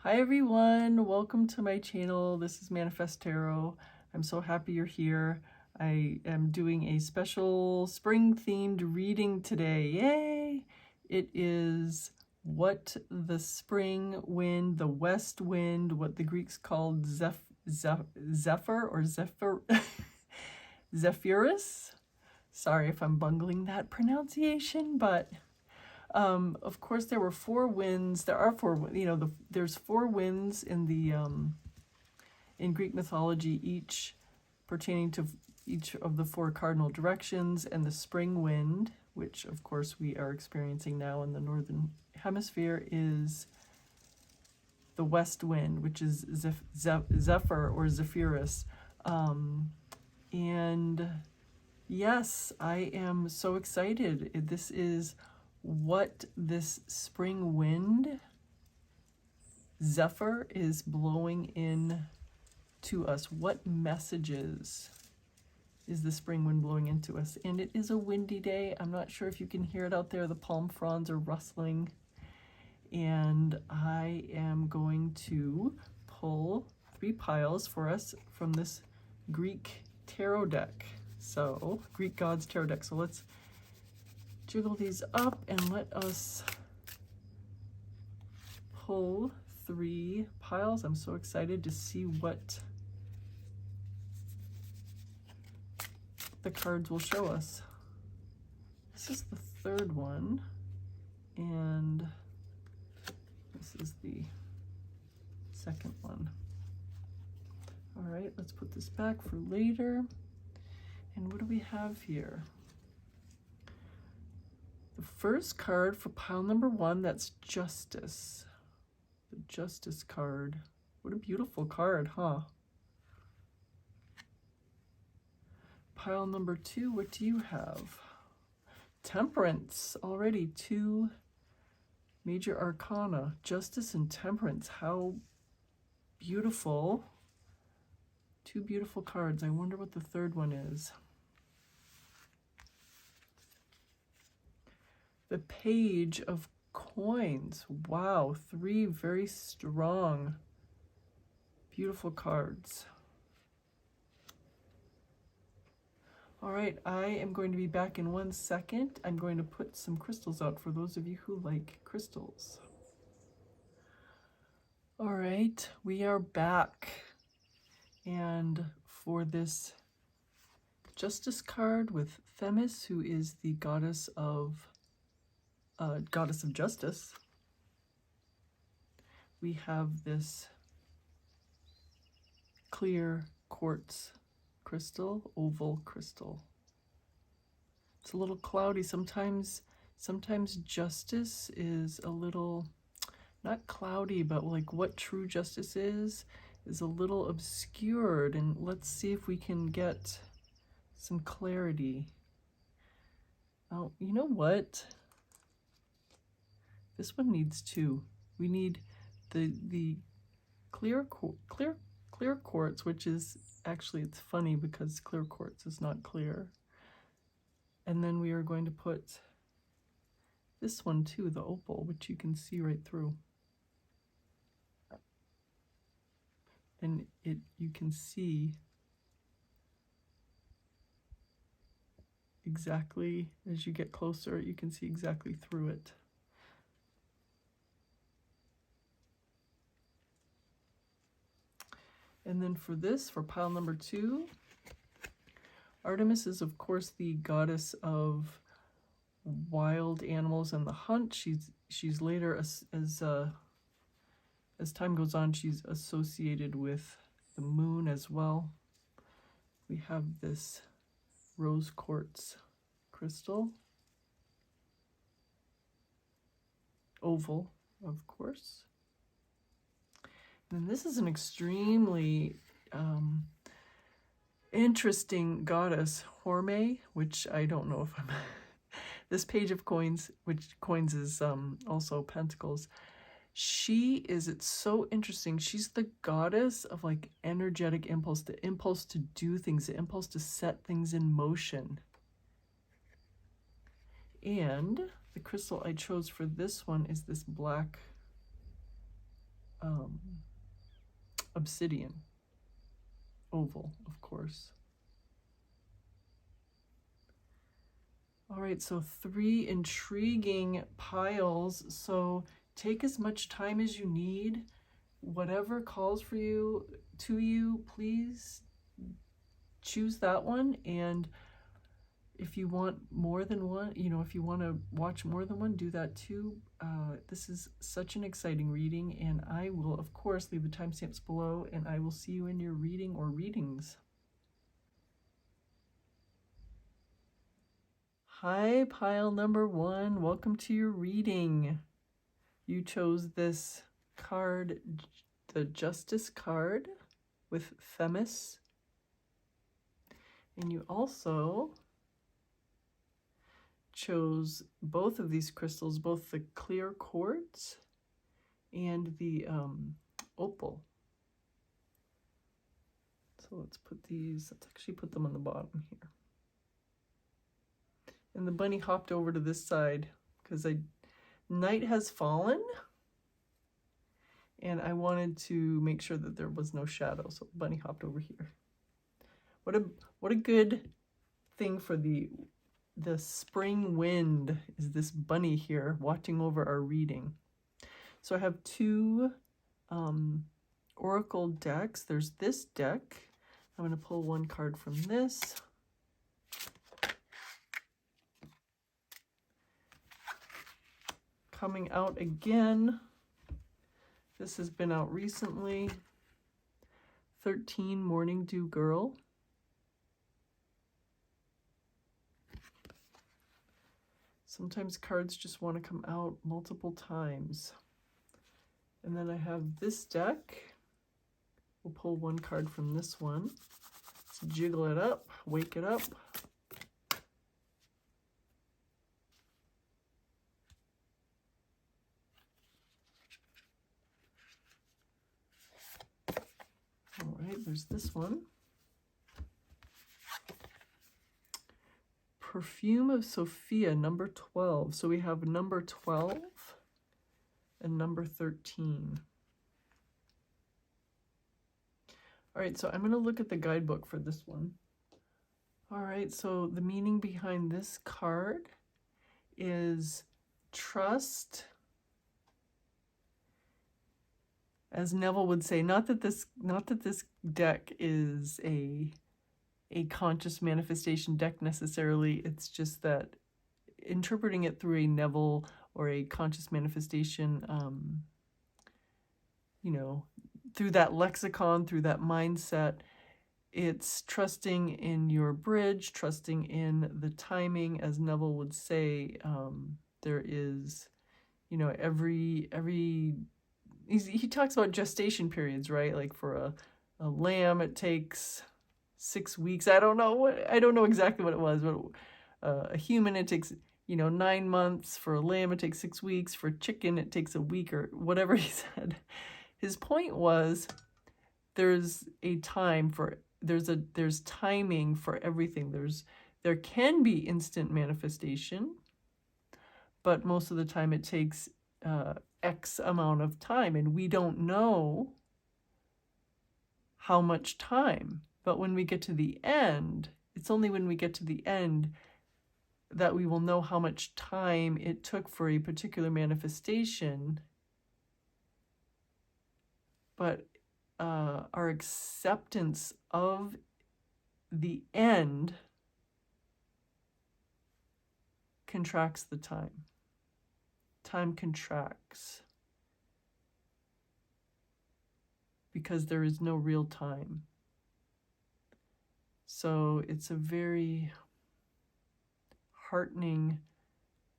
Hi everyone, welcome to my channel. This is Manifest Tarot. I'm so happy you're here. I am doing a special spring themed reading today. Yay! It is what the spring wind, the west wind, what the Greeks called Zephyr or Zephyr Zephyrus. Sorry if I'm bungling that pronunciation, but of course, there were four winds. There are four. There's four winds in the in Greek mythology, each pertaining to each of the four cardinal directions, and the spring wind, which of course we are experiencing now in the northern hemisphere, is the west wind, which is Zephyr or Zephyrus. And yes, I am so excited. This is what this spring wind, Zephyr, is blowing in to us. What messages is the spring wind blowing into us? And it is a windy day. I'm not sure if you can hear it out there. The palm fronds are rustling. And I am going to pull 3 piles for us from this Greek tarot deck. So, Greek Gods tarot deck. So let's jiggle these up and let us pull 3 piles. I'm so excited to see what the cards will show us. This is the third one, and this is the second one. All right, let's put this back for later. And what do we have here? The first card for pile number 1, that's Justice. The Justice card. What a beautiful card, huh? Pile number 2, what do you have? Temperance. Already 2 major arcana. Justice and Temperance. How beautiful. 2 beautiful cards. I wonder what the third one is. The Page of Coins. Wow, 3 very strong, beautiful cards. All right, I am going to be back in 1 second. I'm going to put some crystals out for those of you who like crystals. All right, we are back. And for this Justice card with Themis, who is the goddess of justice, we have this clear quartz crystal, oval crystal. It's a little cloudy. Sometimes justice is a little, not cloudy, but like what true justice is a little obscured. And let's see if we can get some clarity. Oh, you know what? This one needs 2. We need the clear quartz, which is actually, it's funny because clear quartz is not clear. And then we are going to put this one too, the opal, which you can see right through. And you can see exactly, as you get closer, you can see exactly through it. And then for this, for pile number 2, Artemis is, of course, the goddess of wild animals and the hunt. She's later, as time goes on, she's associated with the moon as well. We have this rose quartz crystal, oval, of course. And this is an extremely interesting goddess, Horme, which I don't know if I'm... This Page of Coins, which coins is also pentacles. It's so interesting. She's the goddess of like energetic impulse, the impulse to do things, the impulse to set things in motion. And the crystal I chose for this one is this black obsidian, oval, of course. All right, so 3 intriguing piles. So take as much time as you need. Whatever calls for you, to you, please choose that one. And if you want more than one, if you want to watch more than one, do that too. This is such an exciting reading, and I will, of course, leave the timestamps below, and I will see you in your reading or readings. Hi, pile number 1. Welcome to your reading. You chose this card, the Justice card with Themis. And you also chose both of these crystals, both the clear quartz and the opal. So let's actually put them on the bottom here. And the bunny hopped over to this side because night has fallen and I wanted to make sure that there was no shadow. So the bunny hopped over here. What a good thing for the spring wind is this bunny here watching over our reading. So I have 2 oracle decks. There's this deck. I'm going to pull one card from this. Coming out again. This has been out recently. 13 Morning Dew Girl. Sometimes cards just want to come out multiple times. And then I have this deck. We'll pull one card from this one. Let's jiggle it up, wake it up. All right, there's this one. Perfume of Sophia, number 12. So we have number 12 and number 13. All right, so I'm going to look at the guidebook for this one. All right, so the meaning behind this card is trust. As Neville would say, not that this deck is a conscious manifestation deck necessarily. It's just that interpreting it through a Neville or a conscious manifestation, through that lexicon, through that mindset, it's trusting in your bridge, trusting in the timing. As Neville would say, there is, he talks about gestation periods, right? Like for a lamb, it takes 6 weeks. I don't know exactly what it was, but a human, it takes 9 months. For a lamb, it takes 6 weeks. For chicken, it takes a week, or whatever he said. His point was there's timing for everything. There can be instant manifestation, but most of the time it takes X amount of time, and we don't know how much time. But when we get to the end, it's only when we get to the end that we will know how much time it took for a particular manifestation. But our acceptance of the end contracts the time. Time contracts because there is no real time. So it's a very heartening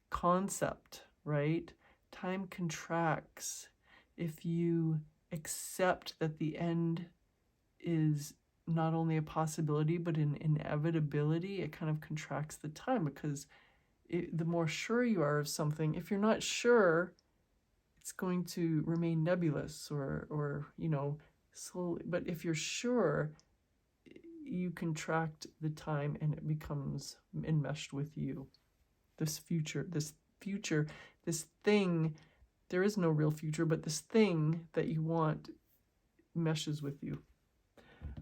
concept, right? Time contracts if you accept that the end is not only a possibility but an inevitability. It kind of contracts the time because the more sure you are of something, if you're not sure, it's going to remain nebulous or slowly. But if you're sure, you contract the time and it becomes enmeshed with you. This future, this thing there is no real future, but this thing that you want meshes with you.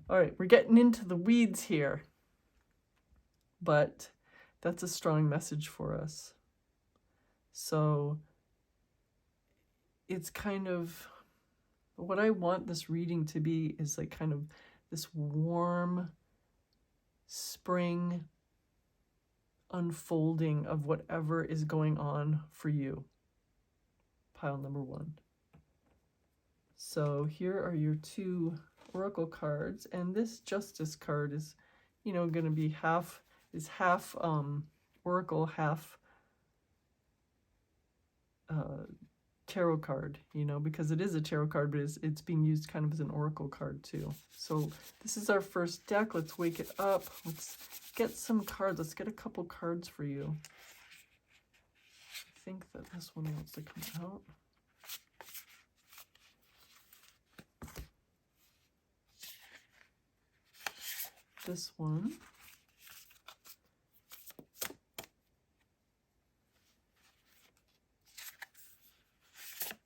All right, we're getting into the weeds here, but that's a strong message for us. So it's kind of what I want this reading to be is like kind of this warm spring unfolding of whatever is going on for you. Pile number 1. So here are your 2 oracle cards, and this Justice card is, you know, going to be half oracle, half tarot card, you know, because it is a tarot card, but it's being used kind of as an oracle card too. So this is our first deck. Let's wake it up. Let's get some cards. Let's get a couple cards for you. I think that this one wants to come out. This one.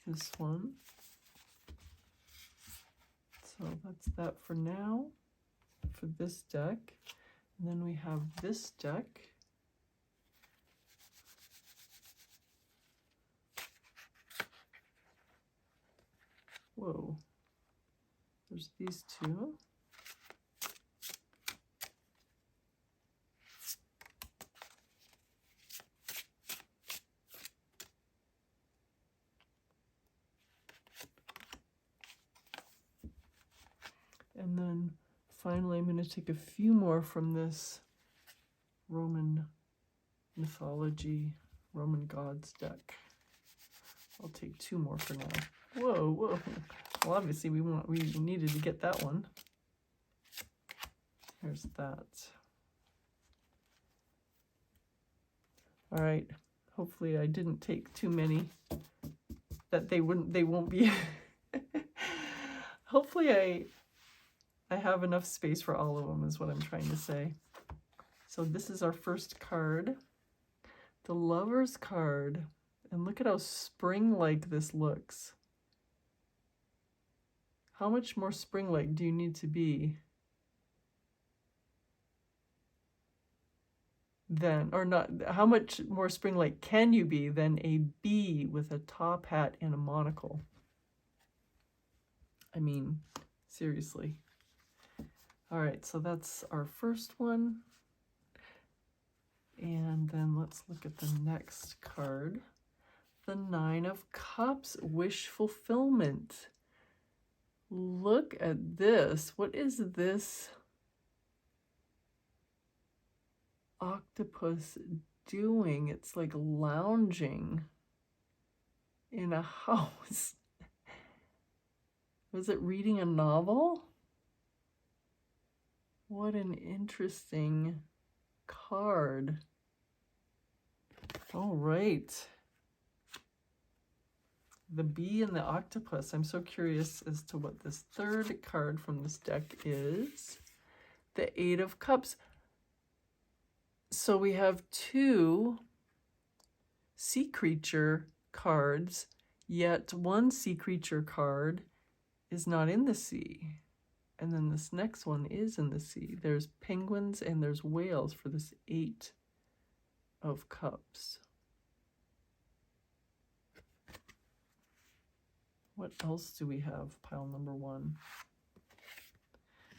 This one. So that's that for now, for this deck. And then we have this deck. Whoa. There's these 2. And then finally, I'm going to take a few more from this Roman mythology, Roman gods deck. I'll take 2 more for now. Whoa, whoa. Well, obviously we needed to get that one. Here's that. All right. Hopefully I didn't take too many that they won't be. Hopefully I have enough space for all of them is what I'm trying to say. So this is our first card, the Lover's card. And look at how spring-like this looks. How much more spring-like do you need to be than, or not, how much more spring-like can you be than a bee with a top hat and a monocle? I mean, seriously. All right, so that's our first one. And then let's look at the next card. The 9 of Cups, wish fulfillment. Look at this. What is this octopus doing? It's like lounging in a house. Was it reading a novel? What an interesting card. All right. The bee and the octopus. I'm so curious as to what this third card from this deck is. The 8 of Cups. So we have 2 sea creature cards, yet one sea creature card is not in the sea. And then this next one is in the sea. There's penguins and there's whales for this 8 of Cups. What else do we have? Pile number 1.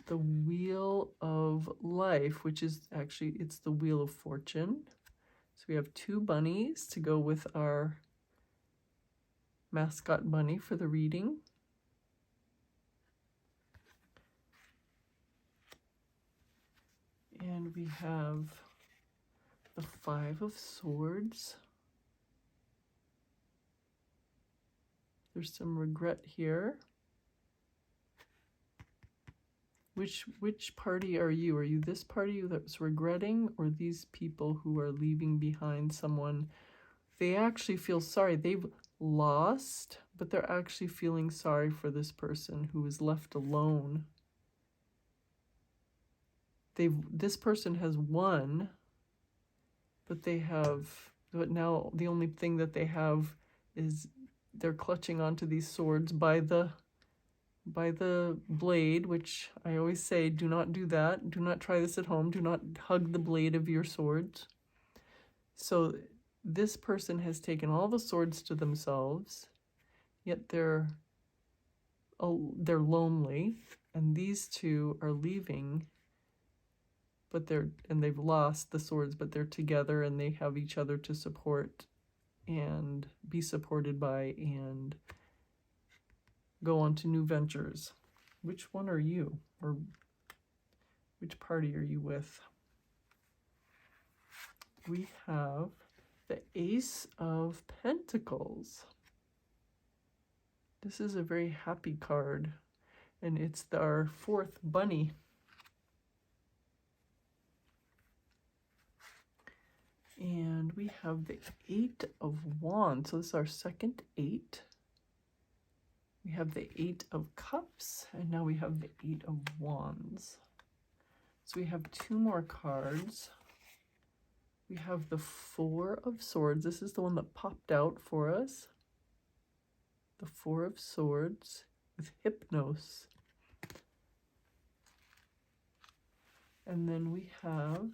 The Wheel of Life, which is actually, it's the Wheel of Fortune. So we have 2 bunnies to go with our mascot bunny for the reading. And we have the 5 of Swords. There's some regret here. Which party are you? Are you this party that's regretting, or these people who are leaving behind someone? They actually feel sorry. They've lost, but they're actually feeling sorry for this person who is left alone. This person has won, but now the only thing that they have is they're clutching onto these swords by the blade, which I always say, do not do that. Do not try this at home. Do not hug the blade of your swords. So this person has taken all the swords to themselves, yet they're lonely, and these two are leaving, but they've lost the swords, but they're together and they have each other to support and be supported by and go on to new ventures. Which one are you, or which party are you with? We have the Ace of Pentacles. This is a very happy card, and it's our fourth bunny. And we have the Eight of Wands. So this is our second 8. We have the 8 of Cups, and now we have the 8 of Wands. So we have 2 more cards. We have the 4 of Swords. This is the one that popped out for us. The 4 of Swords with Hypnos. And then we have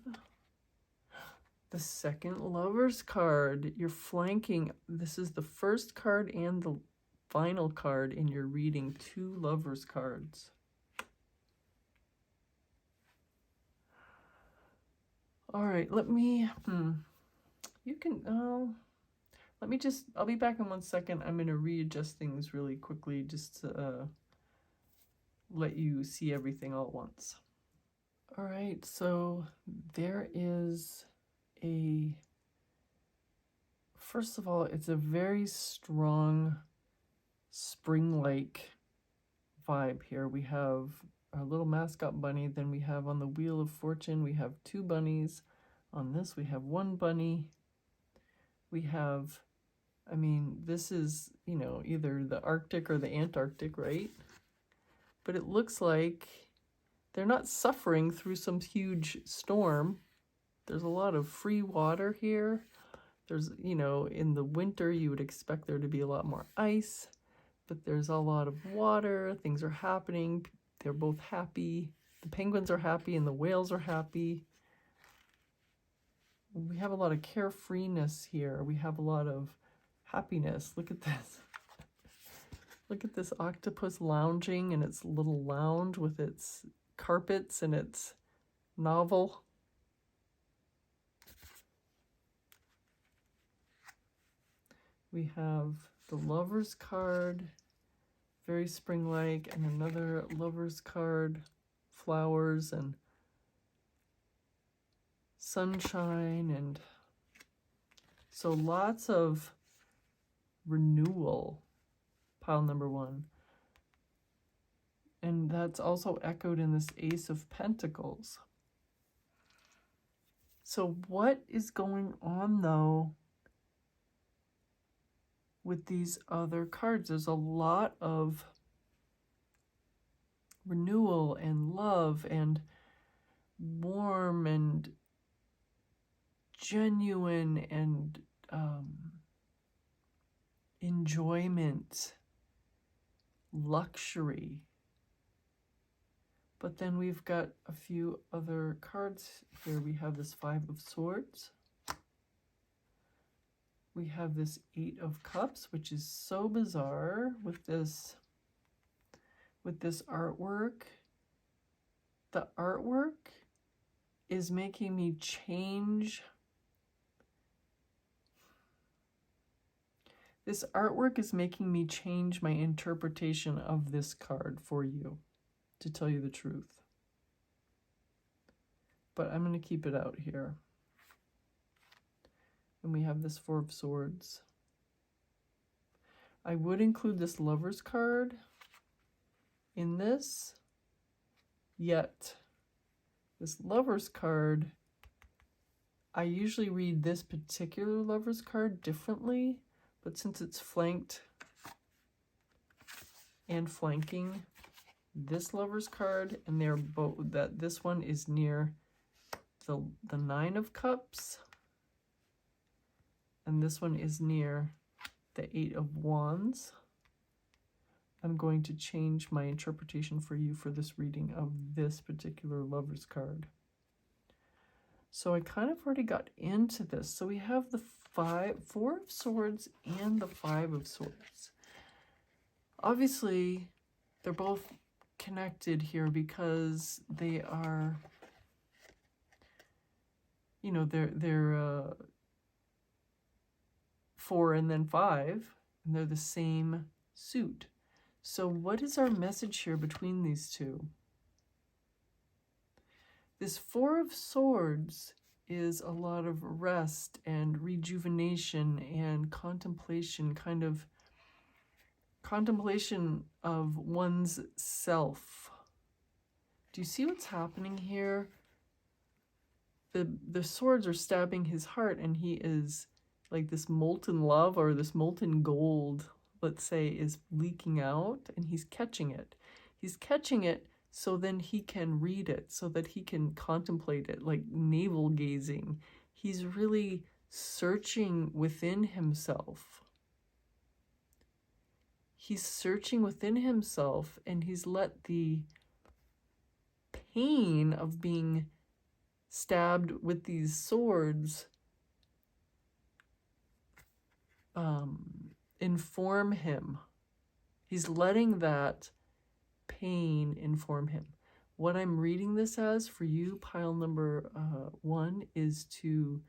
the second Lovers card. You're flanking. This is the first card and the final card in your reading. 2 Lovers cards. All right, let me, you can, let me just, I'll be back in 1 second. I'm going to readjust things really quickly just to let you see everything all at once. All right, so there is first of all, it's a very strong spring-like vibe here. We have our little mascot bunny, then we have on the Wheel of Fortune, we have 2 bunnies. On this, we have 1 bunny. We have, I mean, this is, you know, either the Arctic or the Antarctic, right? But it looks like they're not suffering through some huge storm. There's a lot of free water here. There's, you know, in the winter, you would expect there to be a lot more ice, but there's a lot of water. Things are happening. They're both happy. The penguins are happy and the whales are happy. We have a lot of carefreeness here. We have a lot of happiness. Look at this. Look at this octopus lounging in its little lounge with its carpets and its novel. We have the Lovers card, very spring-like, and another Lovers card, flowers and sunshine, and so lots of renewal, pile number 1. And that's also echoed in this Ace of Pentacles. So what is going on, though, with these other cards? There's a lot of renewal and love and warm and genuine and enjoyment, luxury. But then we've got a few other cards here. We have this 5 of Swords. We have this 8 of Cups, which is so bizarre with this artwork. The artwork is making me change. This artwork is making me change my interpretation of this card for you, to tell you the truth. But I'm going to keep it out here. And we have this 4 of Swords. I would include this Lovers card in this, yet this Lovers card, I usually read this particular Lovers card differently, but since it's flanked and flanking this Lovers card, and they're both, that this one is near the 9 of Cups, and this one is near the 8 of Wands, I'm going to change my interpretation for you for this reading of this particular Lover's card. So I kind of already got into this. So we have the 4 of Swords and the 5 of Swords. Obviously, they're both connected here because they are, you know, they're 4 and then 5, and they're the same suit. So what is our message here between these two? This 4 of Swords is a lot of rest and rejuvenation and contemplation, kind of contemplation of one's self. Do you see what's happening here? The swords are stabbing his heart, and he is like this molten lava or this molten gold, let's say, is leaking out, and he's catching it. He's catching it so then he can read it, so that he can contemplate it, like navel gazing. He's really searching within himself. He's searching within himself, and he's let the pain of being stabbed with these swords inform him. He's letting that pain inform him. What I'm reading this as for you, pile number 1, is to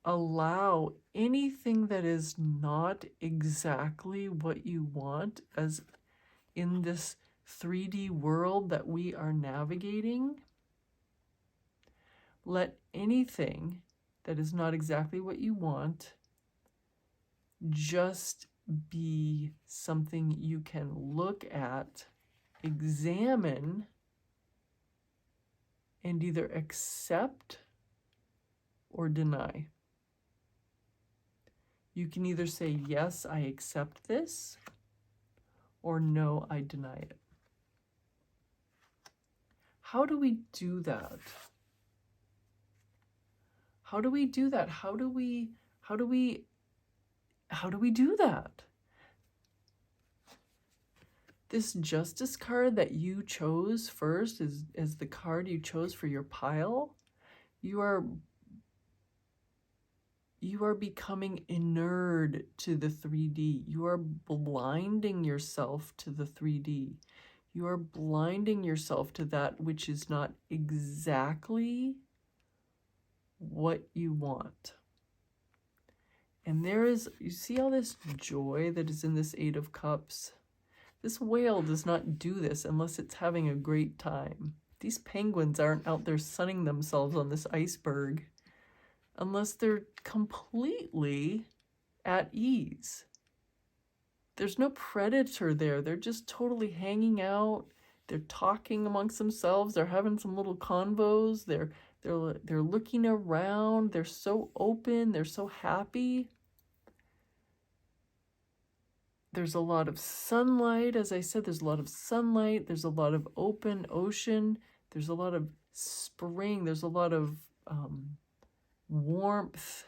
allow anything that is not exactly what you want, as in this 3D world that we are navigating. Let anything that is not exactly what you want just be something you can look at, examine, and either accept or deny. You can either say, yes, I accept this, or no, I deny it. How do we do that? How do we do that? How do we do that? This Justice card that you chose first as the card you chose for your pile, you are becoming inured to the 3D. You are blinding yourself to the 3D. You are blinding yourself to that which is not exactly what you want. And there is, you see all this joy that is in this 8 of Cups? This whale does not do this unless it's having a great time. These penguins aren't out there sunning themselves on this iceberg unless they're completely at ease. There's no predator there. They're just totally hanging out. They're talking amongst themselves. They're having some little convos. They're looking around. They're so open. They're so happy. There's a lot of sunlight. As I said, there's a lot of sunlight. There's a lot of open ocean. There's a lot of spring. There's a lot of warmth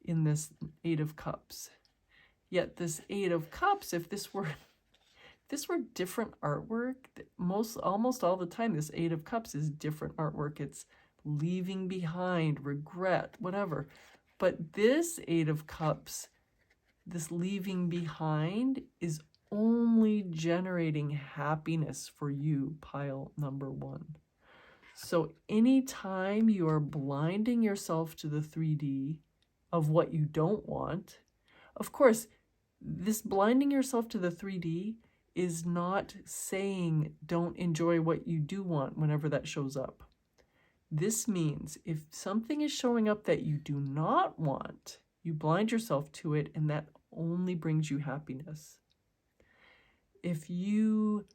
in this 8 of Cups. Yet this 8 of Cups, if this were different artwork, almost all the time this 8 of Cups is different artwork. It's leaving behind, regret, whatever. But this 8 of Cups, this leaving behind, is only generating happiness for you, pile number 1. So anytime you are blinding yourself to the 3D of what you don't want, of course, this blinding yourself to the 3D is not saying don't enjoy what you do want whenever that shows up. This means if something is showing up that you do not want, you blind yourself to it, and that only brings you happiness. If you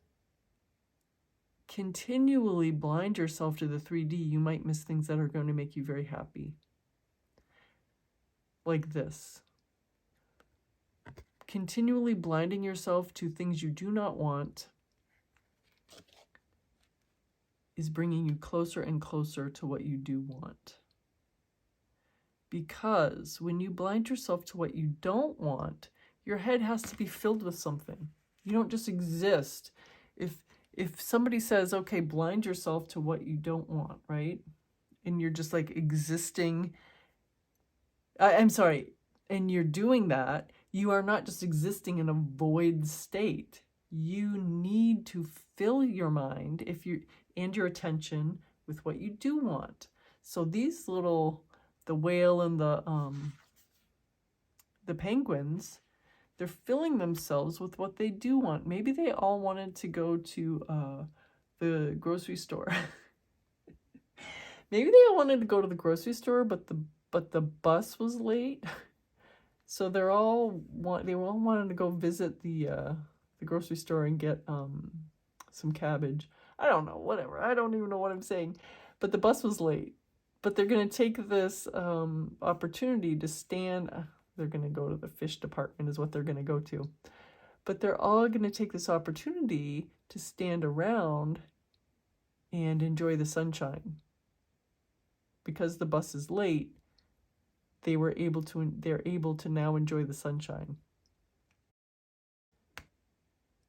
continually blind yourself to the 3D, you might miss things that are going to make you very happy. Like this. Continually blinding yourself to things you do not want is bringing you closer and closer to what you do want. Because when you blind yourself to what you don't want, your head has to be filled with something. You don't just exist. If somebody says, okay, blind yourself to what you don't want, right? And you're just like existing, I'm sorry, and you're doing that, you are not just existing in a void state. You need to fill your mind and your attention with what you do want. So these little, the whale and the penguins, they're filling themselves with what they do want. Maybe they all wanted to go to the grocery store. Maybe they all wanted to go to the grocery store, but the bus was late. So they all wanted to go visit the grocery store and get some cabbage. I don't know, whatever. I don't even know what I'm saying. But the bus was late. But they're going to take this opportunity to stand. They're going to go to the fish department is what they're going to go to. But they're all going to take this opportunity to stand around and enjoy the sunshine. Because the bus is late, they're able to now enjoy the sunshine.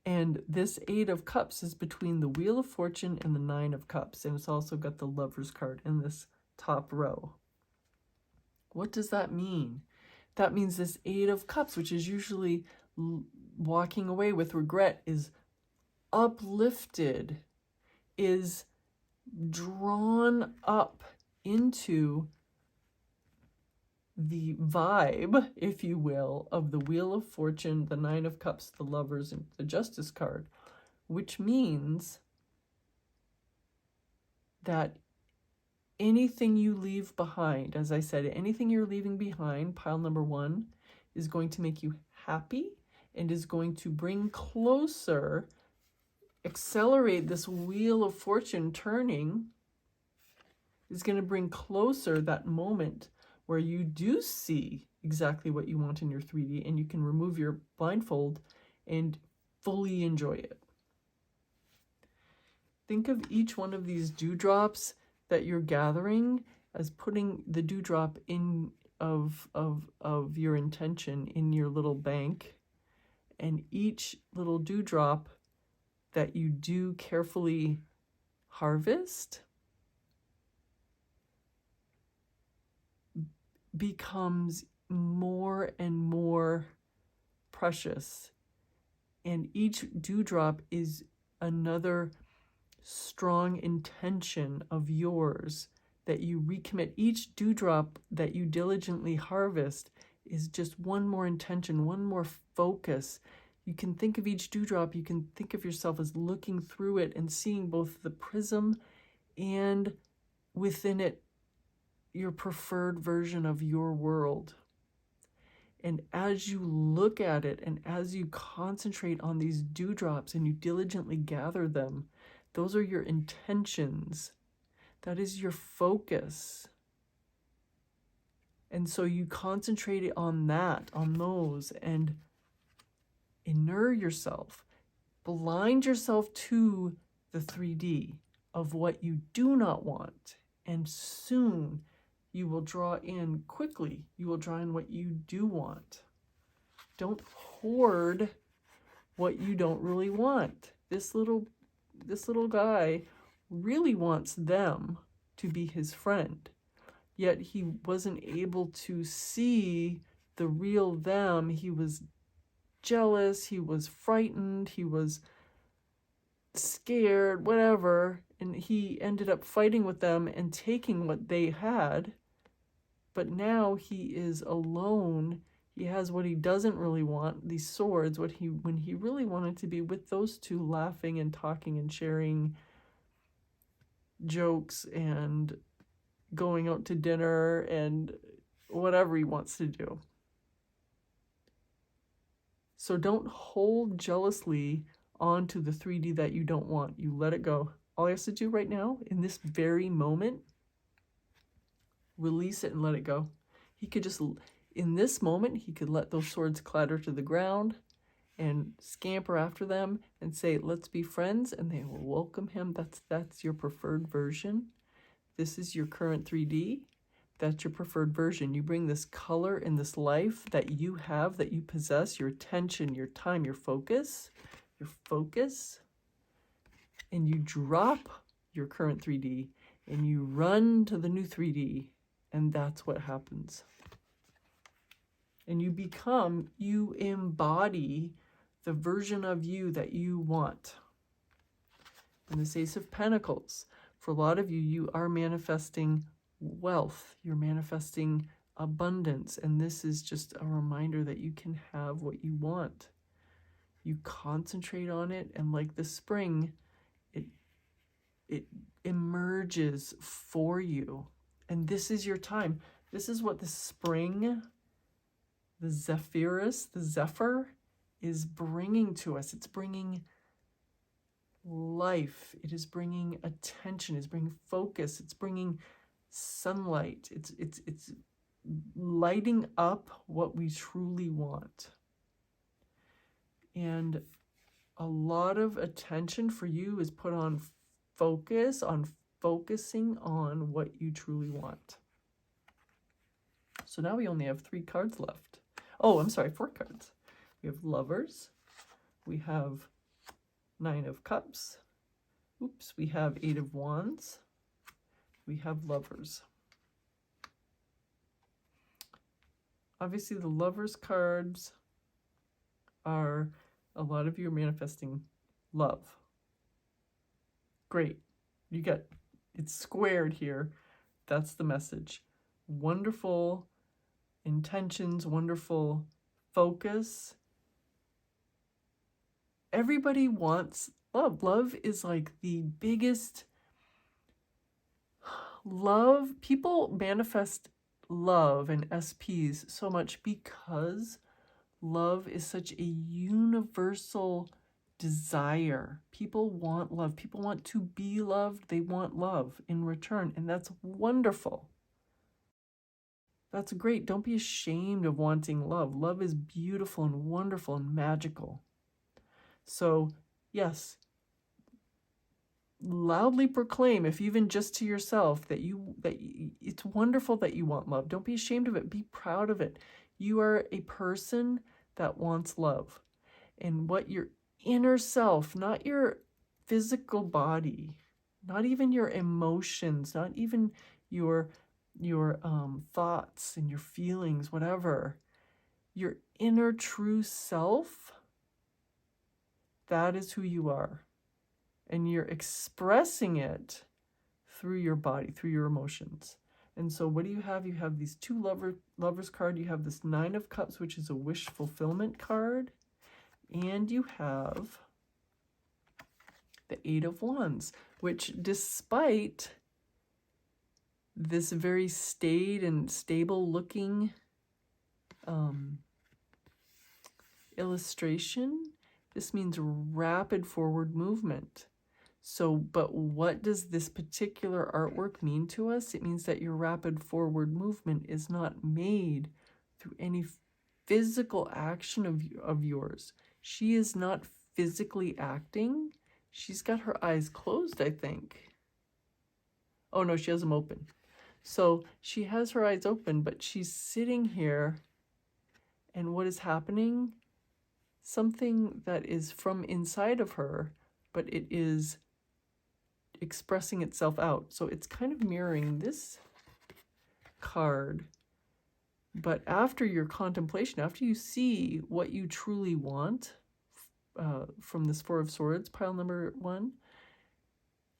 And this 8 of Cups is between the Wheel of Fortune and the 9 of Cups. And it's also got the Lover's card in this top row. What does that mean? That means this 8 of Cups, which is usually walking away with regret, is uplifted, is drawn up into the vibe, if you will, of the Wheel of Fortune, the 9 of Cups, the Lovers, and the Justice card, which means that anything you leave behind, as I said, anything you're leaving behind, pile number 1, is going to make you happy and is going to bring closer, accelerate this Wheel of Fortune turning, is going to bring closer that moment where you do see exactly what you want in your 3D and you can remove your blindfold and fully enjoy it. Think of each one of these dewdrops that you're gathering as putting the dewdrop in of your intention in your little bank, and each little dewdrop that you do carefully harvest becomes more and more precious, and each dewdrop is another strong intention of yours that you recommit. Each dewdrop that you diligently harvest is just one more intention, one more focus. You can think of each dewdrop, you can think of yourself as looking through it and seeing both the prism and within it your preferred version of your world. And as you look at it and as you concentrate on these dewdrops and you diligently gather them, those are your intentions. That is your focus. And so you concentrate on that, on those, and inure yourself. Blind yourself to the 3D of what you do not want. And soon you will draw in quickly. You will draw in what you do want. Don't hoard what you don't really want. This little guy really wants them to be his friend, yet he wasn't able to see the real them. He was jealous, he was frightened, he was scared, whatever, and he ended up fighting with them and taking what they had. But now he is alone. He has what he doesn't really want, these swords, when he really wanted to be with those two, laughing and talking and sharing jokes and going out to dinner and whatever he wants to do. So don't hold jealously onto the 3D that you don't want. You let it go. All you have to do right now, in this very moment, release it and let it go. He could just, in this moment, he could let those swords clatter to the ground and scamper after them and say, let's be friends, and they will welcome him. That's your preferred version. This is your current 3D. That's your preferred version. You bring this color and this life that you have, that you possess, your attention, your time, your focus, and you drop your current 3D and you run to the new 3D, and that's what happens. And you embody the version of you that you want. And this Ace of Pentacles, for a lot of you, you are manifesting wealth. You're manifesting abundance. And this is just a reminder that you can have what you want. You concentrate on it, and like the spring, it emerges for you. And this is your time. This is what the spring, the Zephyrus, the Zephyr, is bringing to us. It's bringing life. It is bringing attention. It's bringing focus. It's bringing sunlight. It's lighting up what we truly want. And a lot of attention for you is put on focusing on what you truly want. So now we only have 3 cards left. Oh, I'm sorry, 4 cards. We have Lovers. We have 9 of Cups. Oops, we have 8 of Wands. We have Lovers. Obviously, the Lovers cards are, a lot of you are manifesting love. Great. You got, it's squared here. That's the message. Wonderful intentions, wonderful focus. Everybody wants love. Love is like the biggest love. People manifest love and SPs so much because love is such a universal desire. People want love. People want to be loved. They want love in return. And that's wonderful. That's great. Don't be ashamed of wanting love. Love is beautiful and wonderful and magical. So, yes, loudly proclaim, if even just to yourself, that it's wonderful that you want love. Don't be ashamed of it. Be proud of it. You are a person that wants love. And what your inner self, not your physical body, not even your emotions, not even your thoughts and your feelings, whatever, your inner true self, that is who you are. And you're expressing it through your body, through your emotions. And so what do you have? You have these 2 lovers card. You have this 9 of Cups, which is a wish fulfillment card. And you have the 8 of Wands, which, despite this very staid and stable looking illustration, this means rapid forward movement. So, but what does this particular artwork mean to us? It means that your rapid forward movement is not made through any physical action of yours. She is not physically acting. She's got her eyes closed, I think. Oh no, she has them open. So she has her eyes open, but she's sitting here, and what is happening? Something that is from inside of her, but it is expressing itself out. So it's kind of mirroring this card. But after your contemplation, after you see what you truly want from this 4 of Swords, pile number 1,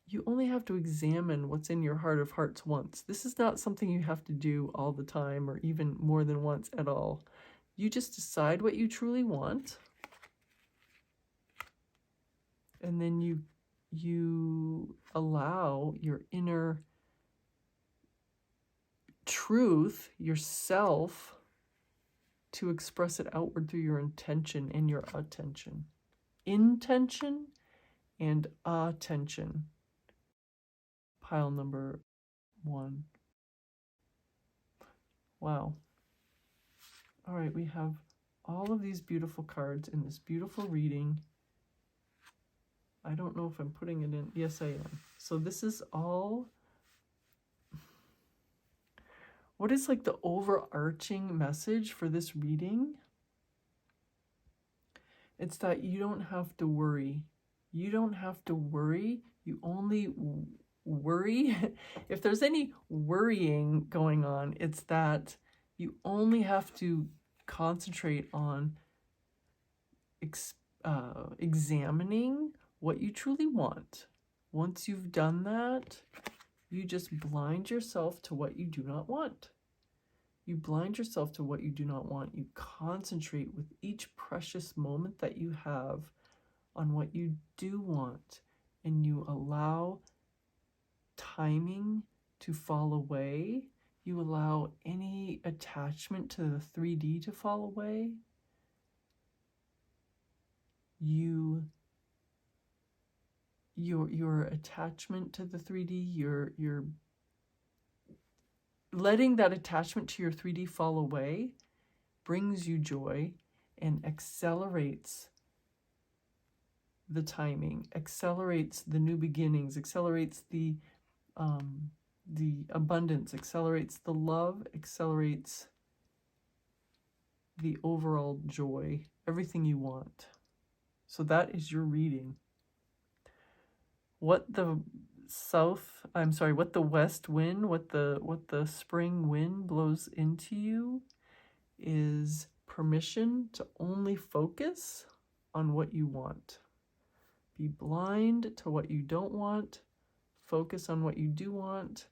you only have to examine what's in your heart of hearts once. This is not something you have to do all the time or even more than once at all. You just decide what you truly want, and then you allow your inner truth, yourself, to express it outward through your intention and your attention. Intention and attention. Pile number 1. Wow. All right, we have all of these beautiful cards in this beautiful reading. I don't know if I'm putting it in. Yes, I am. So this is all what is like the overarching message for this reading? It's that you don't have to worry. You don't have to worry. You only worry. If there's any worrying going on, it's that you only have to concentrate on examining what you truly want. Once you've done that, you just blind yourself to what you do not want. You blind yourself to what you do not want. You concentrate with each precious moment that you have on what you do want, and you allow timing to fall away. You allow any attachment to the 3D to fall away. Your attachment to the 3D, you're letting that attachment to your 3D fall away brings you joy and accelerates the timing, accelerates the new beginnings, accelerates the abundance, accelerates the love, accelerates the overall joy, everything you want. So that is your reading. What the west wind, what the spring wind blows into you is permission to only focus on what you want. Be blind to what you don't want. Focus on what you do want.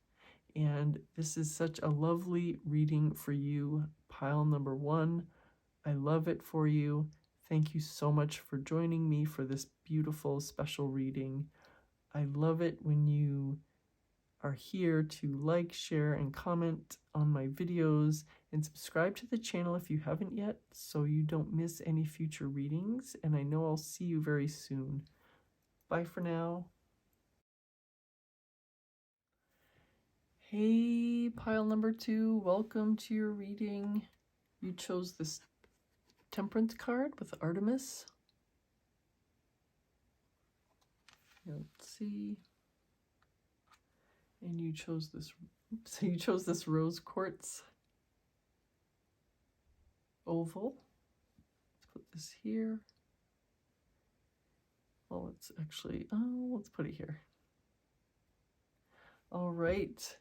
And this is such a lovely reading for you, pile number 1. I love it for you. Thank you so much for joining me for this beautiful special reading. I love it when you are here to like, share, and comment on my videos, and subscribe to the channel if you haven't yet so you don't miss any future readings. And I know I'll see you very soon. Bye for now. Hey, pile number 2, welcome to your reading. You chose this Temperance card with Artemis. Let's see. And you chose this rose quartz oval. Let's put this here. Well, let's put it here. All right.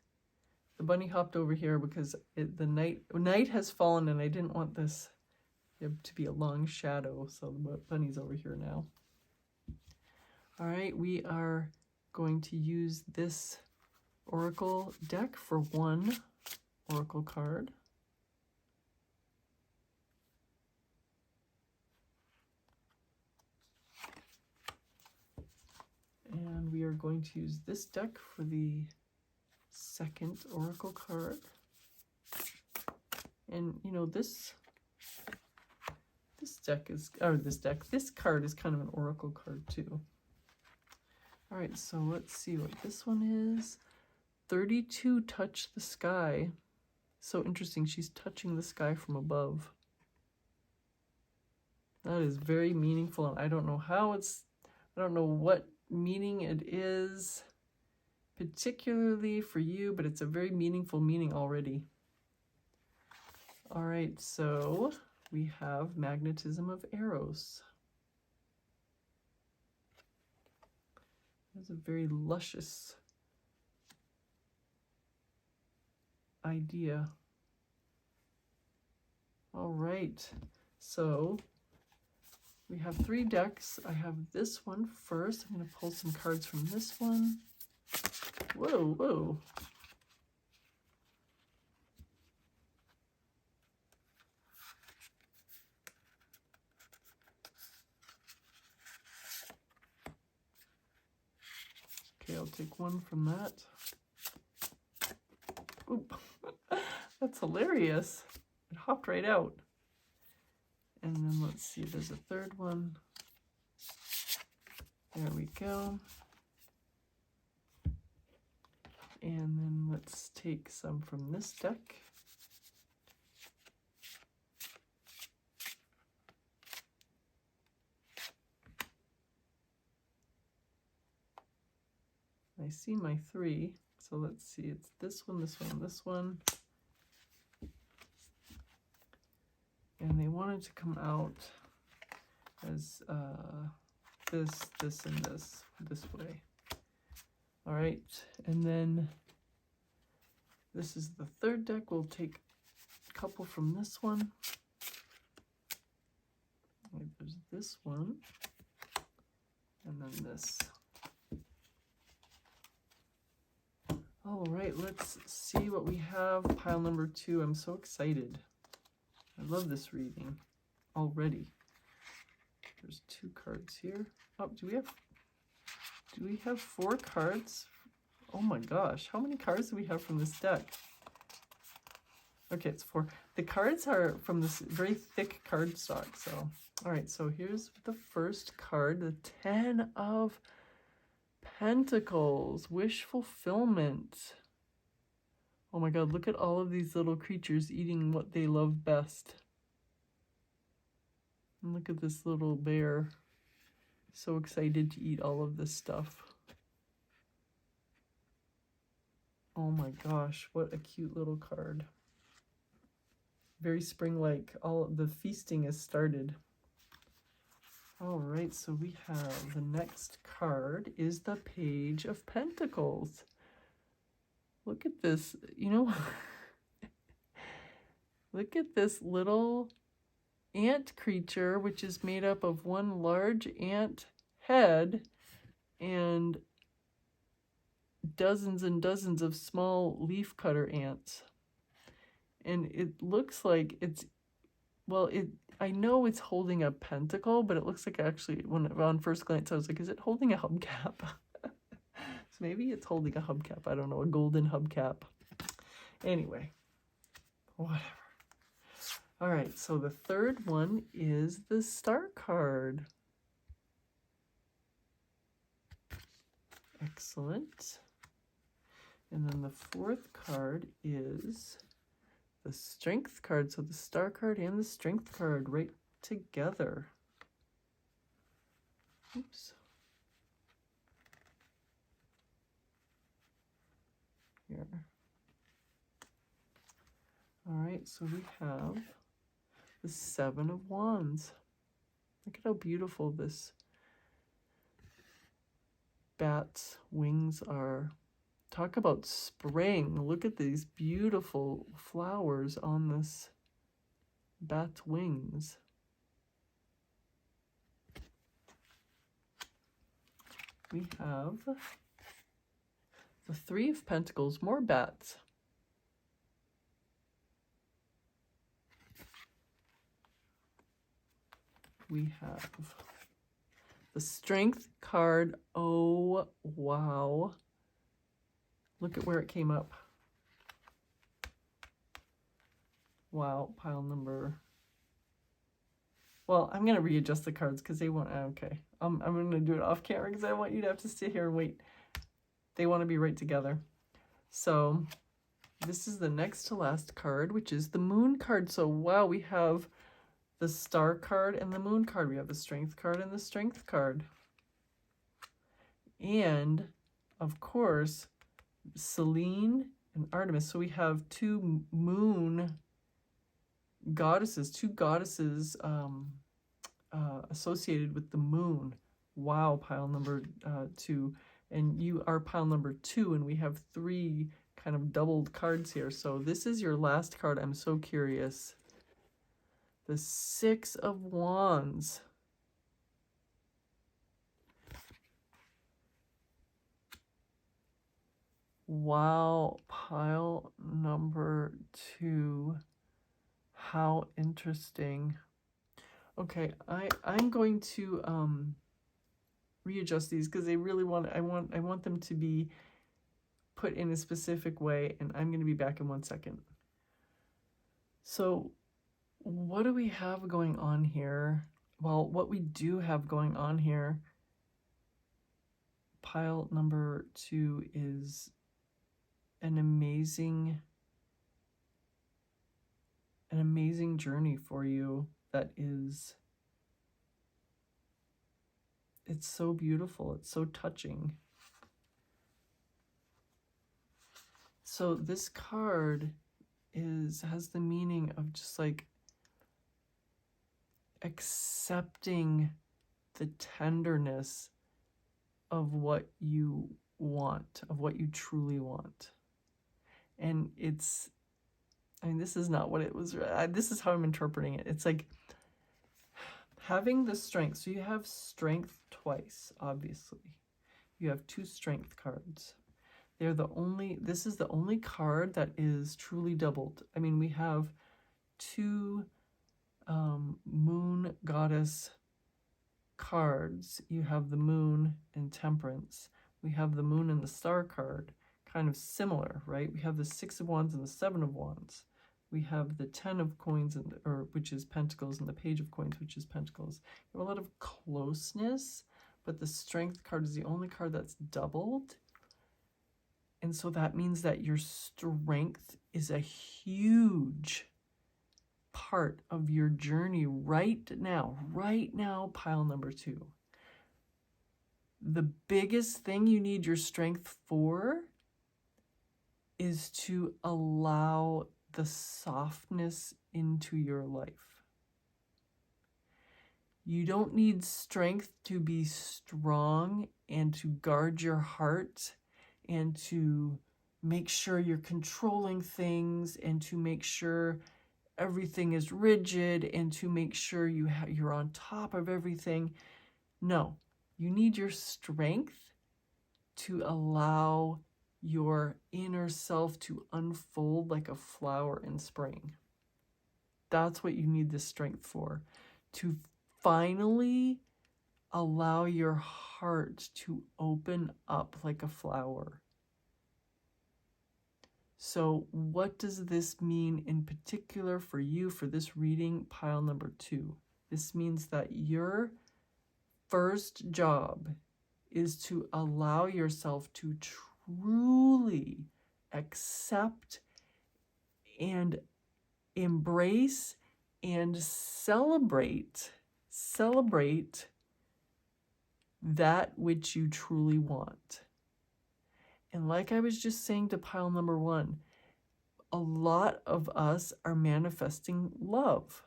The bunny hopped over here because the night has fallen, and I didn't want this to be a long shadow, so the bunny's over here now. All right, we are going to use this oracle deck for 1 oracle card. And we are going to use this deck for the 2nd oracle card. And you know, this card is kind of an oracle card too. All right, so let's see what this one is. 32 touch the sky. So interesting, she's touching the sky from above. That is very meaningful, and I don't know what meaning it is particularly for you, but it's a very meaningful meaning already. All right, so we have magnetism of Eros. That's a very luscious idea. All right, so we have 3 decks. I have this one first. I'm going to pull some cards from this one. Whoa, whoa. Okay, I'll take one from that. Oop, that's hilarious. It hopped right out. And then let's see, there's a 3rd one. There we go. And then let's take some from this deck. I see my 3, so let's see, it's this one, this one, this one. wanted to come out as this, and this way. All right, and then this is the third deck. We'll take a couple from this one. There's this one, and then this. All right, let's see what we have. Pile number 2. I'm so excited. I love this reading already. There's 2 cards here. Oh, do we have 4 cards? Oh my gosh, how many cards do we have from this deck? Okay, it's 4. The cards are from this very thick cardstock. So, all right, so here's the first card, the 10 of Pentacles, wish fulfillment. Oh my God, look at all of these little creatures eating what they love best. And look at this little bear, so excited to eat all of this stuff. Oh my gosh, what a cute little card. Very spring-like. All the feasting has started. All right, so we have the next card is the Page of Pentacles. Look at this, you know, look at this little ant creature, which is made up of one large ant head and dozens and dozens of small leaf cutter ants. And it looks like it's, well, I know it's holding a pentacle, but it looks like actually, when on first glance, I was like, is it holding a hubcap? So maybe it's holding a hubcap. I don't know, a golden hubcap. Anyway, whatever. All right, so the third one is the Star card. Excellent. And then the fourth card is the Strength card. So the Star card and the Strength card right together. Oops. Here. All right, so we have the 7 of Wands. Look at how beautiful this bat's wings are. Talk about spring. Look at these beautiful flowers on this bat's wings. We have the 3 of Pentacles, more bats. We have the Strength card. Oh, wow. Look at where it came up. Wow, pile number. Well, I'm going to readjust the cards because they won't. Okay. I'm going to do it off camera because I want you to have to sit here and wait. They want to be right together. So this is the next to last card, which is the Moon card. So wow, we have the Star card and the Moon card. We have the Strength card and the Strength card. And of course, Selene and Artemis. So we have 2 moon goddesses, 2 goddesses associated with the moon. Wow, pile number 2. And you are pile number 2, and we have 3 kind of doubled cards here. So this is your last card. I'm so curious. The 6 of Wands. Wow, pile number 2. How interesting. Okay, I'm going to readjust these because they really I want them to be put in a specific way, and I'm going to be back in 1 second. So what do we have going on here? Well, what we do have going on here, pile number 2 is an amazing journey for you that is, it's so beautiful, it's so touching. So this card has the meaning of just like accepting the tenderness of what you want, of what you truly want. And it's, I mean, this is not what it was. This is how I'm interpreting it. It's like having the strength. So you have strength twice, obviously. You have 2 strength cards. This is the only card that is truly doubled. I mean, we have 2 moon goddess cards. You have the moon and temperance. We have the moon and the star card, kind of similar, right? We have the 6 of wands and the 7 of wands. We have the 10 of coins, which is pentacles, and the page of coins, which is pentacles. You have a lot of closeness, but the strength card is the only card that's doubled. And so that means that your strength is a huge part of your journey right now, pile number 2. The biggest thing you need your strength for is to allow the softness into your life. You don't need strength to be strong and to guard your heart and to make sure you're controlling things and to make sure everything is rigid and to make sure you're on top of everything. No, you need your strength to allow your inner self to unfold like a flower in spring. That's what you need the strength for, to finally allow your heart to open up like a flower. So what does this mean in particular for you for this reading, pile number 2? This means that your first job is to allow yourself to truly accept and embrace and celebrate that which you truly want. And like I was just saying to pile number 1, a lot of us are manifesting love.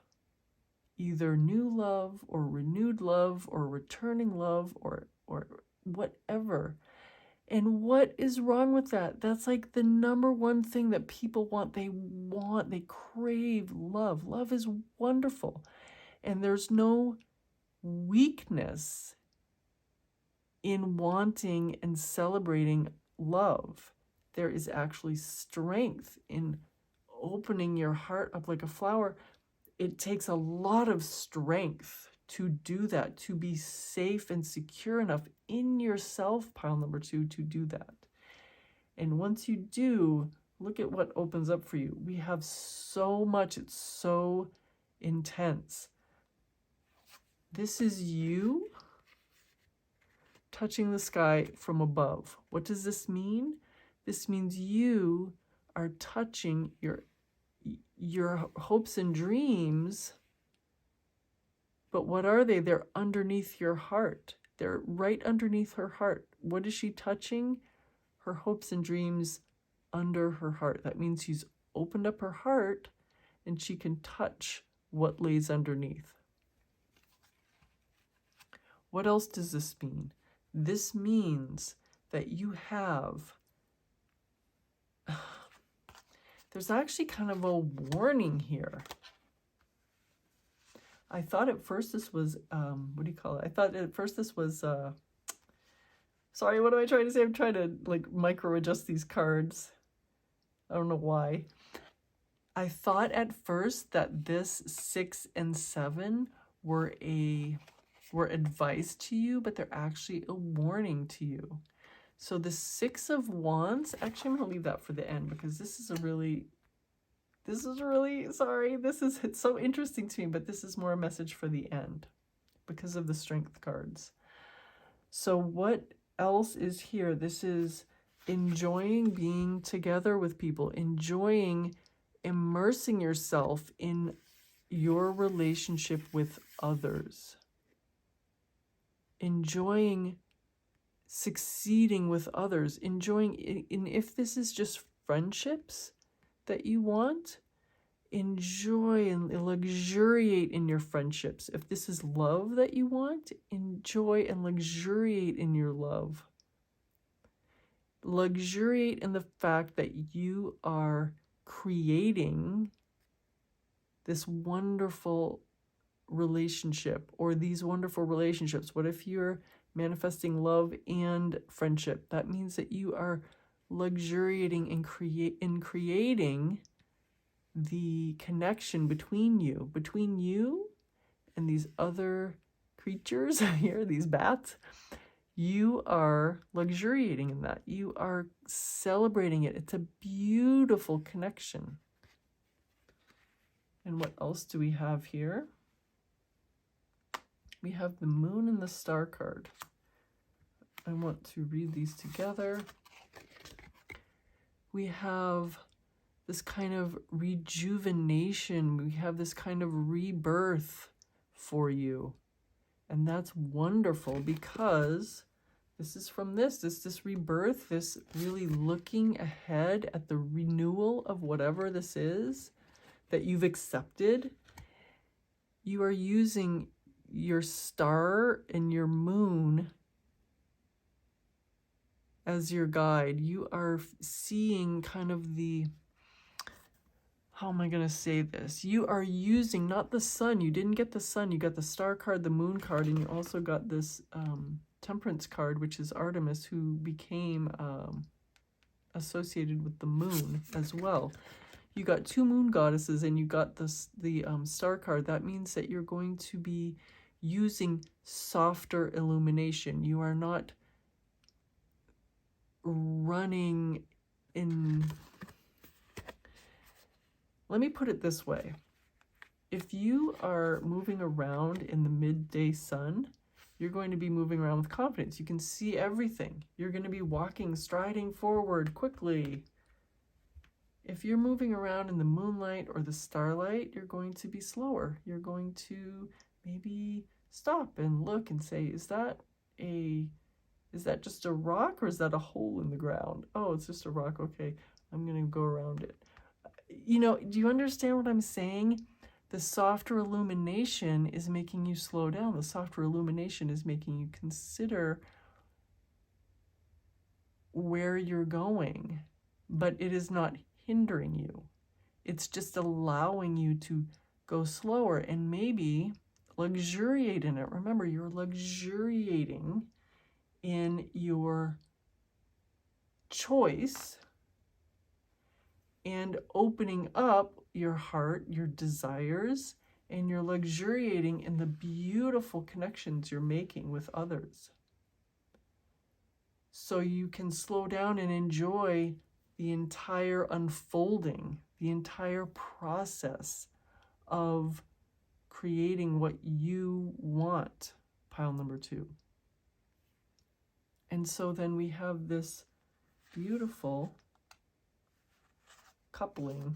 Either new love or renewed love or returning love or whatever. And what is wrong with that? That's like the number one thing that people want. They crave love. Love is wonderful. And there's no weakness in wanting and celebrating love. There is actually strength in opening your heart up like a flower. It takes a lot of strength to do that, to be safe and secure enough in yourself, pile number 2, to do that. And once you do, look at what opens up for you. We have so much, it's so intense. This is you touching the sky from above. What does this mean? This means you are touching your hopes and dreams. But what are they? They're underneath your heart. They're right underneath her heart. What is she touching? Her hopes and dreams under her heart. That means she's opened up her heart and she can touch what lays underneath. What else does this mean? This means that you have... There's actually kind of a warning here. I thought at first this was, what do you call it? I thought at first this was, sorry, what am I trying to say? I'm trying to like micro adjust these cards. I don't know why. I thought at first that this 6 and 7 were advice to you, but they're actually a warning to you. So the 6 of Wands, actually I'm going to leave that for the end because it's so interesting to me, but this is more a message for the end because of the strength cards. So what else is here? This is enjoying being together with people, enjoying immersing yourself in your relationship with others, enjoying succeeding with others, enjoying, and if this is just friendships that you want, enjoy and luxuriate in your friendships. If this is love that you want, enjoy and luxuriate in your love. Luxuriate in the fact that you are creating this wonderful relationship, or these wonderful relationships. What if you're manifesting love and friendship? That means that you are luxuriating and creating the connection between you and these other creatures here, these bats. You are luxuriating in that. You are celebrating it. It's a beautiful connection. And what else do we have here? We have the Moon and the Star card. I want to read these together. We have this kind of rejuvenation. We have this kind of rebirth for you. And that's wonderful, because this is from this rebirth, this really looking ahead at the renewal of whatever this is that you've accepted. You are using your star and your moon as your guide. You are seeing kind of the, how am I going to say this? You are using, not the sun. You didn't get the sun. You got the star card, the moon card, and you also got this temperance card, which is Artemis, who became associated with the moon as well. You got two moon goddesses, and you got the star card. That means that you're going to be using softer illumination. You are not running in... Let me put it this way. If you are moving around in the midday sun, you're going to be moving around with confidence. You can see everything. You're going to be walking, striding forward quickly. If you're moving around in the moonlight or the starlight, you're going to be slower. You're going to maybe stop and look and say, is that just a rock, or is that a hole in the ground? Oh, it's just a rock. Okay, I'm going to go around it. You know, do you understand what I'm saying? The softer illumination is making you slow down. The softer illumination is making you consider where you're going, but it is not hindering you. It's just allowing you to go slower and maybe luxuriate in it. Remember, you're luxuriating in your choice and opening up your heart, your desires, and you're luxuriating in the beautiful connections you're making with others. So you can slow down and enjoy the entire unfolding, the entire process of creating what you want, pile number 2. And so then we have this beautiful coupling,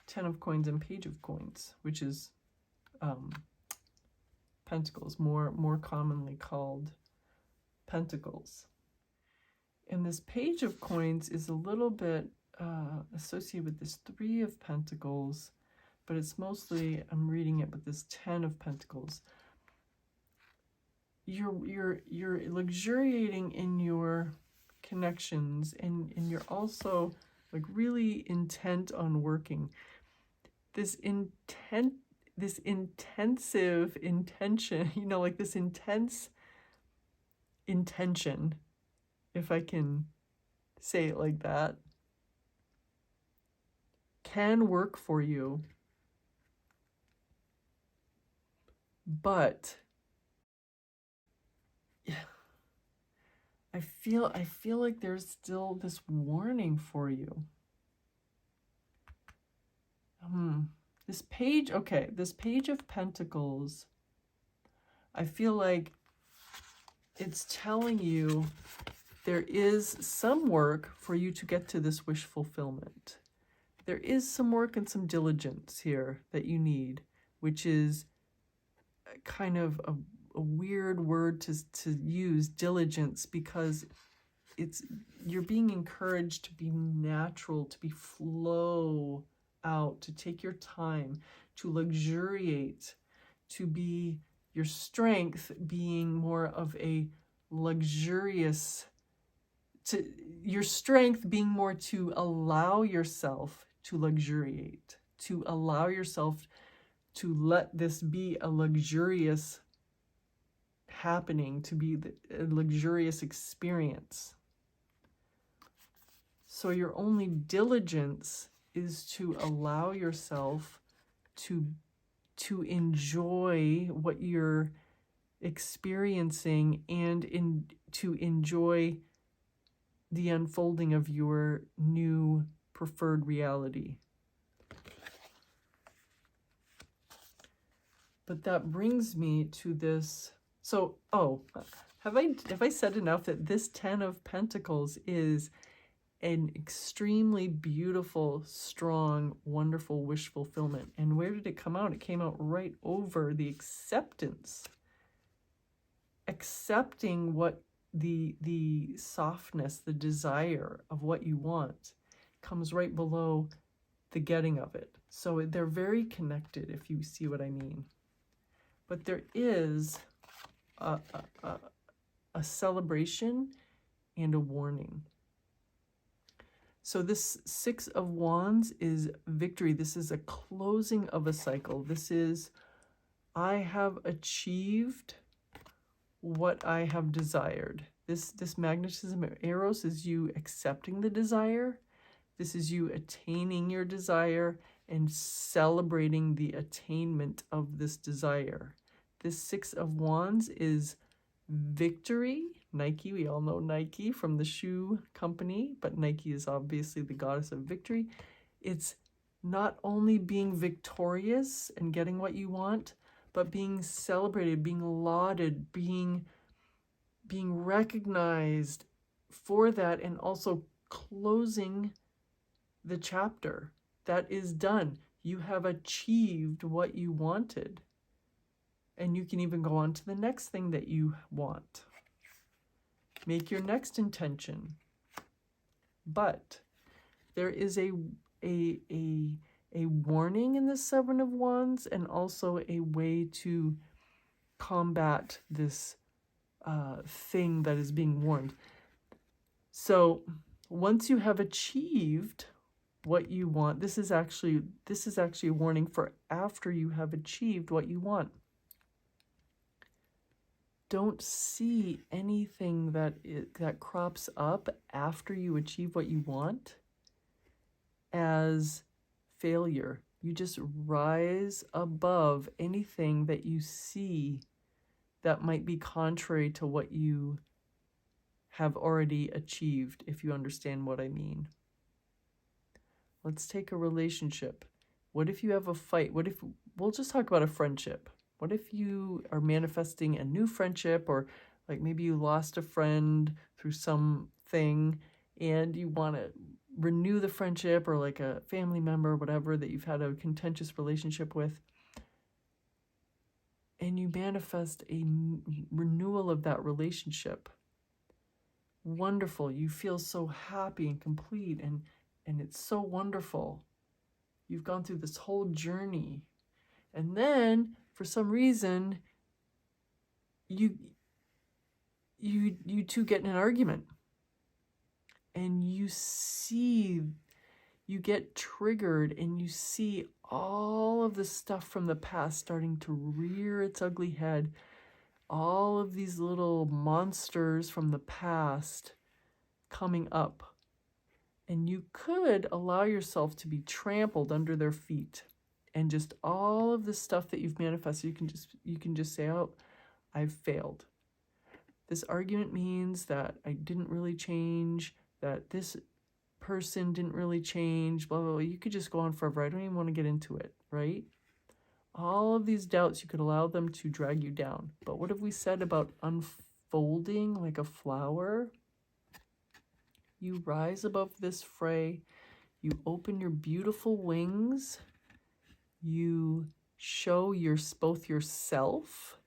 10 of coins and page of coins, which is pentacles, more commonly called pentacles. And this page of coins is a little bit associated with this 3 of pentacles, but it's mostly, I'm reading it with this 10 of pentacles. You're luxuriating in your connections, and you're also like really intent on working. This intensive intention, you know, like this intense intention, if I can say it like that, can work for you, but I feel like there's still this warning for you. This page of pentacles, I feel like it's telling you there is some work for you to get to this wish fulfillment. There is some work and some diligence here that you need, which is kind of a weird word to use, diligence, because you're being encouraged to be natural, to be flow out, to take your time, to luxuriate, to be your strength being more of a luxurious, to your strength being more to allow yourself to luxuriate, to allow yourself to let this be a luxurious happening, to be a luxurious experience. So your only diligence is to allow yourself to enjoy what you're experiencing, and to enjoy the unfolding of your new preferred reality. But that brings me to this. So, have I said enough that this 10 of Pentacles is an extremely beautiful, strong, wonderful wish fulfillment? And where did it come out? It came out right over the acceptance. Accepting what the softness, the desire of what you want comes right below the getting of it. So they're very connected, if you see what I mean. But there is a celebration and a warning. So this 6 of Wands is victory. This is a closing of a cycle. This is, I have achieved what I have desired. This magnetism of Eros is you accepting the desire. This is you attaining your desire and celebrating the attainment of this desire. This 6 of Wands is victory. Nike, we all know Nike from the shoe company, but Nike is obviously the goddess of victory. It's not only being victorious and getting what you want, but being celebrated, being lauded, being recognized for that, and also closing the chapter. That is done. You have achieved what you wanted. And you can even go on to the next thing that you want. Make your next intention. But there is a warning in the 7 of Wands, and also a way to combat this thing that is being warned. So once you have achieved what you want, this is actually a warning for after you have achieved what you want. Don't see anything that crops up after you achieve what you want as failure. You just rise above anything that you see that might be contrary to what you have already achieved, if you understand what I mean. Let's take a relationship. What if you have a fight? What if, we'll just talk about a friendship. What if you are manifesting a new friendship, or like maybe you lost a friend through something and you want to renew the friendship, or like a family member, whatever, that you've had a contentious relationship with, and you manifest a renewal of that relationship. Wonderful. You feel so happy and complete, and it's so wonderful. You've gone through this whole journey. And then, for some reason, you two get in an argument. And you get triggered, and you see all of the stuff from the past starting to rear its ugly head. All of these little monsters from the past coming up. And you could allow yourself to be trampled under their feet. And just all of the stuff that you've manifested, you can just say, oh, I've failed. This argument means that I didn't really change, that this person didn't really change, blah, blah, blah. You could just go on forever. I don't even want to get into it, right? All of these doubts, you could allow them to drag you down. But what have we said about unfolding like a flower? You rise above this fray. You open your beautiful wings. You show both yourself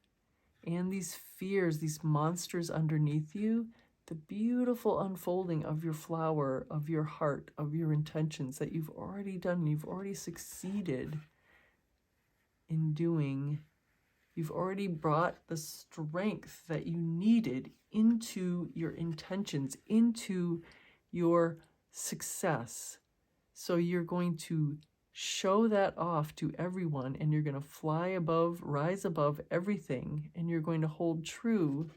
and these fears, these monsters underneath you, the beautiful unfolding of your flower, of your heart, of your intentions that you've already done, you've already succeeded in doing. You've already brought the strength that you needed into your intentions, into your success. So you're going to show that off to everyone, and you're going to fly above, rise above everything, and you're going to hold true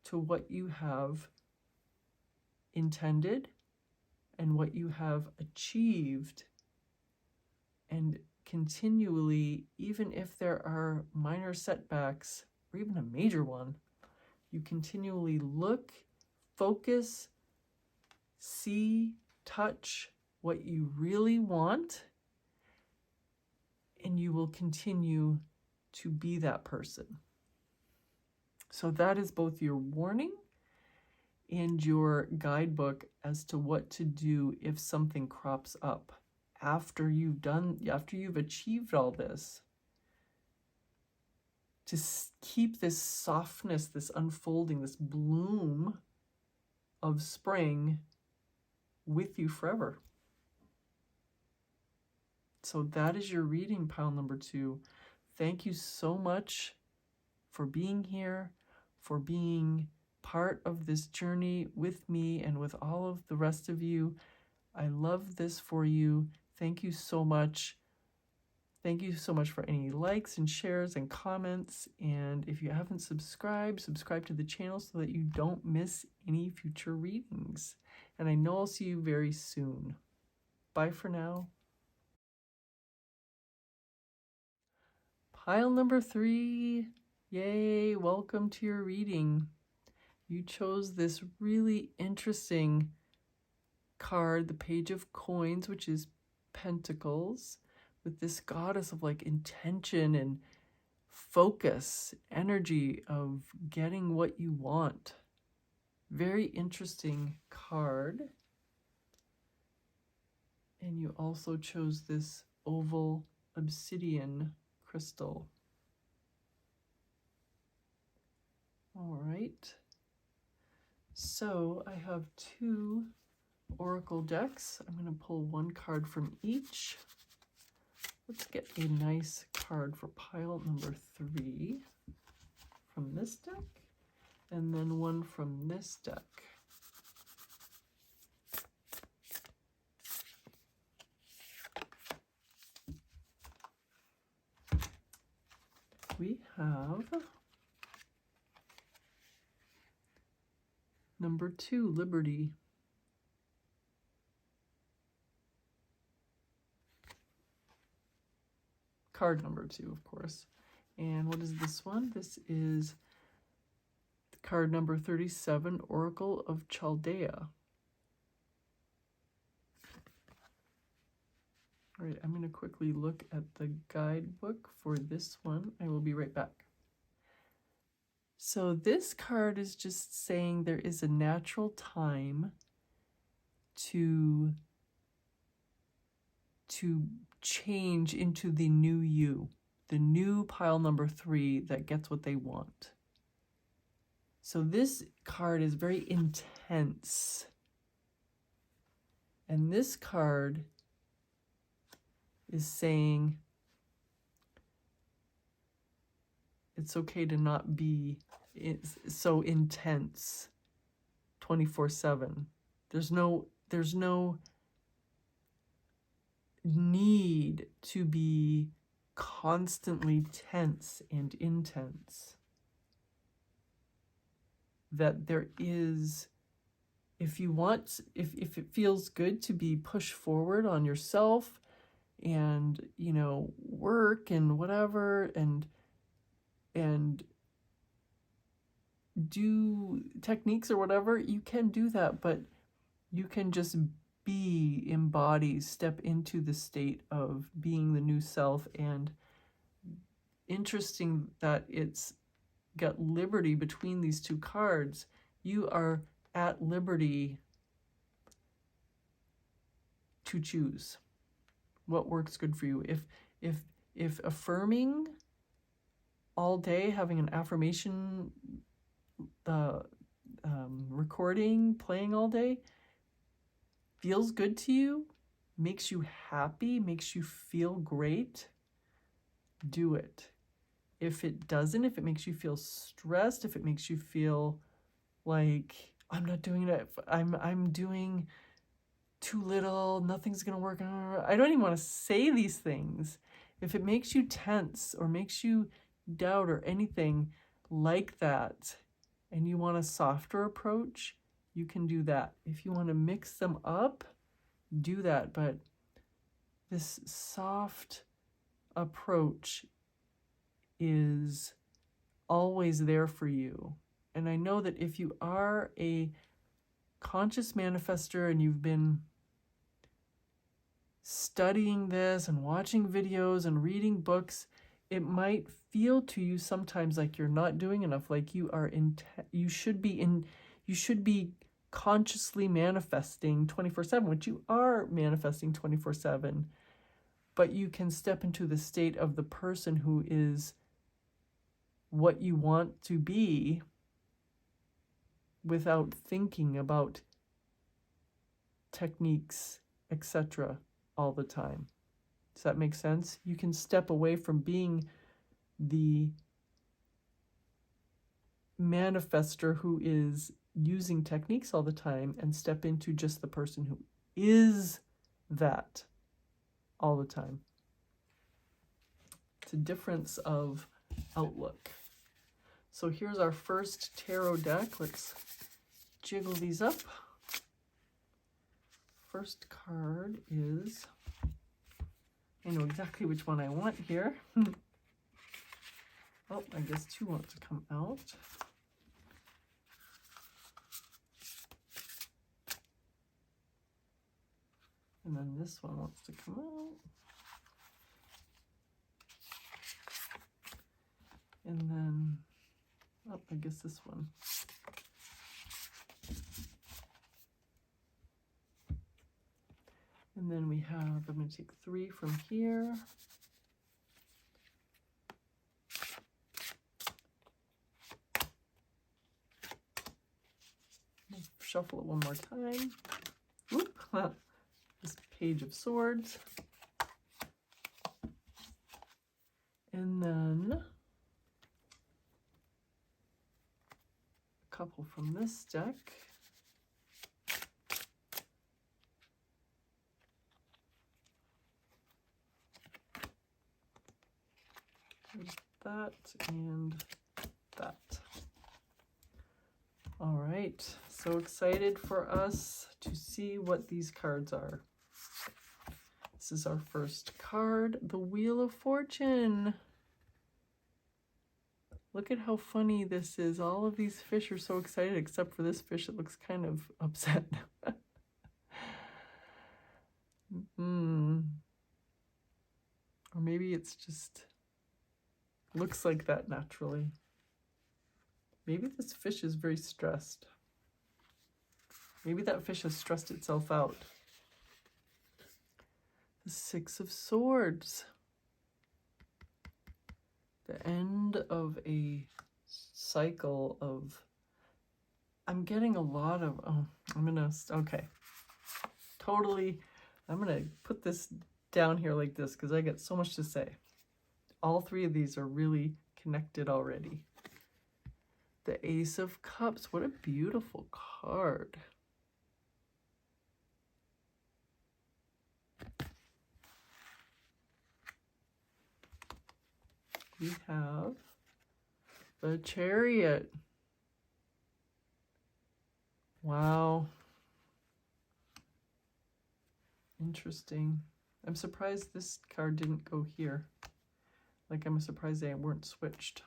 to what you have intended and what you have achieved. And continually, even if there are minor setbacks or even a major one, you continually look, focus, see, touch what you really want, and you will continue to be that person. So that is both your warning and your guidebook as to what to do if something crops up after you've achieved all this. To keep this softness, this unfolding, this bloom of spring with you forever. So that is your reading, pile number 2. Thank you so much for being here, for being part of this journey with me and with all of the rest of you. I love this for you. Thank you so much. Thank you so much for any likes and shares and comments. And if you haven't subscribed, subscribe to the channel so that you don't miss any future readings. And I know I'll see you very soon. Bye for now. Pile number 3. Yay, welcome to your reading. You chose this really interesting card, the Page of Coins, which is Pentacles, with this goddess of like intention and focus, energy of getting what you want. Very interesting card. And you also chose this oval obsidian crystal. All right. So I have 2 oracle decks. I'm going to pull 1 card from each. Let's get a nice card for pile number 3 from this deck, and then 1 from this deck. We have number 2, Liberty. Card number 2, of course. And what is this one? This is card number 37, Oracle of Chaldea. All right, I'm going to quickly look at the guidebook for this one. I will be right back. So this card is just saying there is a natural time to change into the new you, the new pile number 3 that gets what they want. So this card is very intense. And this card is saying it's okay to not be so intense 24/7. There's no need to be constantly tense and intense. That there is, if you want, if it feels good to be pushed forward on yourself and, you know, work and whatever, and do techniques or whatever, you can do that, but you can just embody, step into the state of being the new self. And interesting that it's got liberty between these 2 cards. You are at liberty to choose what works good for you. If affirming all day, having an affirmation recording, playing all day, feels good to you, makes you happy, makes you feel great, do it. If it doesn't, if it makes you feel stressed, if it makes you feel like I'm not doing it, I'm doing too little, nothing's gonna work. I don't even want to say these things. If it makes you tense or makes you doubt or anything like that, and you want a softer approach, you can do that. If you want to mix them up, do that. But this soft approach is always there for you. And I know that if you are a conscious manifester and you've been studying this and watching videos and reading books, it might feel to you sometimes like you're not doing enough, like you should be consciously manifesting 24/7, which you are manifesting 24/7, but you can step into the state of the person who is what you want to be without thinking about techniques, etc. all the time. Does that make sense? You can step away from being the manifester who is using techniques all the time and step into just the person who is that all the time. It's a difference of outlook. So here's our first tarot deck. Let's jiggle these up. First card is, I know exactly which one I want here. Oh, I guess two want to come out. And then this one wants to come out. And then, oh, I guess this one. And then we have, I'm going to take 3 from here. Shuffle it one more time. Oop, this Page of Swords. And then a couple from this deck. There's that and that. All right, so excited for us to see what these cards are. This is our first card, the Wheel of Fortune. Look at how funny this is. All of these fish are so excited, except for this fish. It looks kind of upset. Or maybe it's just looks like that naturally. Maybe this fish is very stressed. Maybe that fish has stressed itself out. The Six of Swords. The end of a cycle of, I'm getting a lot of, okay. Totally, I'm gonna put this down here like this because I get so much to say. All 3 of these are really connected already. The Ace of Cups, what a beautiful card. We have the Chariot. Wow. Interesting. I'm surprised this card didn't go here. Like, I'm surprised they weren't switched.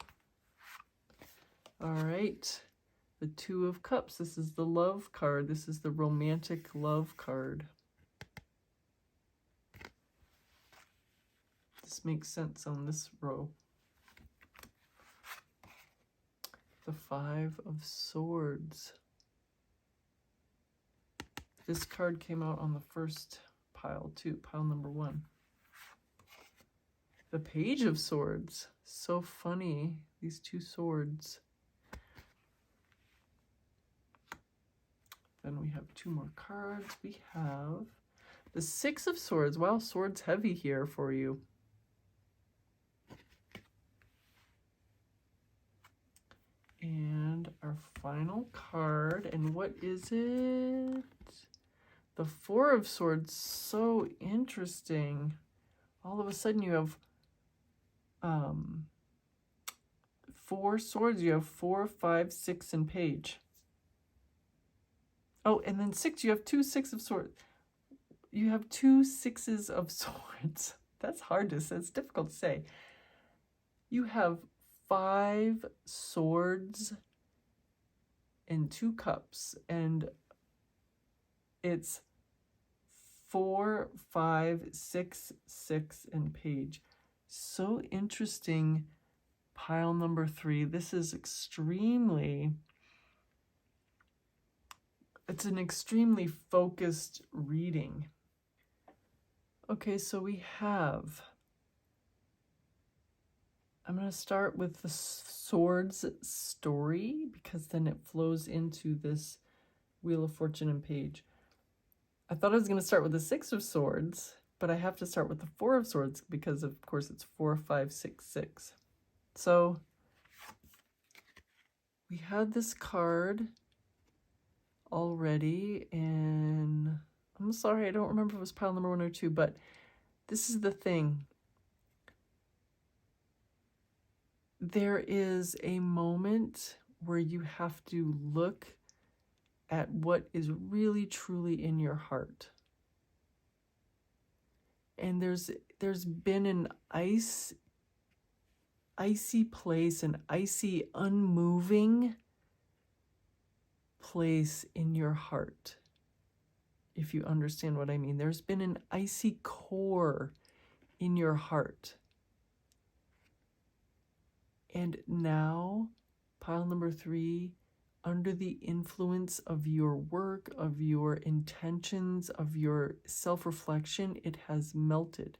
All right. The Two of Cups. This is the love card. This is the romantic love card. This makes sense on this row. The Five of Swords. This card came out on the first pile too, pile number 1. The Page of Swords. So funny, these 2 swords. Then we have 2 more cards. We have the 6 of Swords. Wow, Swords heavy here for you. And our final card. And what is it? The 4 of Swords. So interesting. All of a sudden you have 4 swords. You have 4, 5, 6, and Page. Oh, and then 6. You have 2 6 of Swords. You have 2 6s of Swords. That's hard to say. It's difficult to say. You have 5 swords and 2 cups, and it's 4, 5, 6, 6, and Page. So interesting. Pile number 3. This is it's an extremely focused reading. Okay, so we have, I'm going to start with the Swords story, because then it flows into this Wheel of Fortune and Page. I thought I was going to start with the 6 of Swords, but I have to start with the 4 of Swords because, of course, it's 4, 5, 6, 6. So we had this card already, and I'm sorry, I don't remember if it was pile number 1 or 2, but this is the thing. There is a moment where you have to look at what is really truly in your heart. And there's been an icy place, an icy, unmoving place in your heart, if you understand what I mean. There's been an icy core in your heart. And now, pile number 3, under the influence of your work, of your intentions, of your self-reflection, it has melted.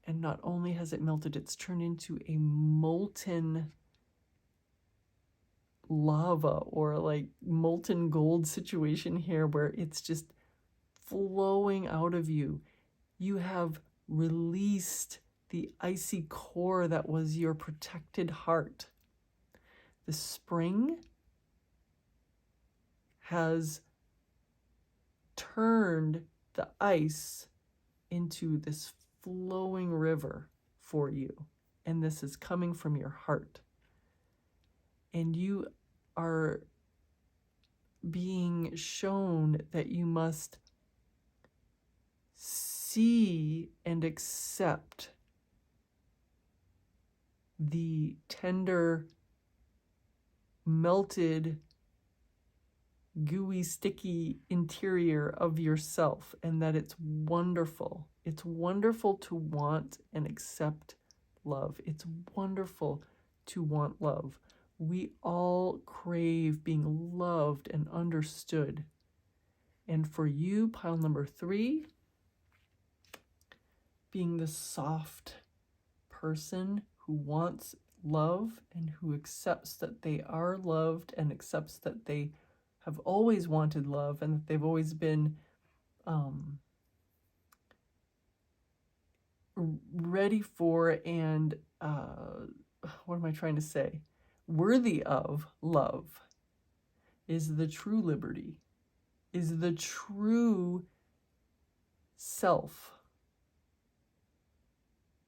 And not only has it melted, it's turned into a molten lava, or like molten gold situation here, where it's just flowing out of you. You have released the icy core that was your protected heart. The spring has turned the ice into this flowing river for you, and this is coming from your heart. And you are being shown that you must see and accept the tender, melted, gooey, sticky interior of yourself, and that it's wonderful. It's wonderful to want and accept love. It's wonderful to want love. We all crave being loved and understood. And for you, pile number 3, being the soft person who wants love and who accepts that they are loved and accepts that they have always wanted love and that they've always been ready for and, what am I trying to say? Worthy of love, is the true liberty, is the true self.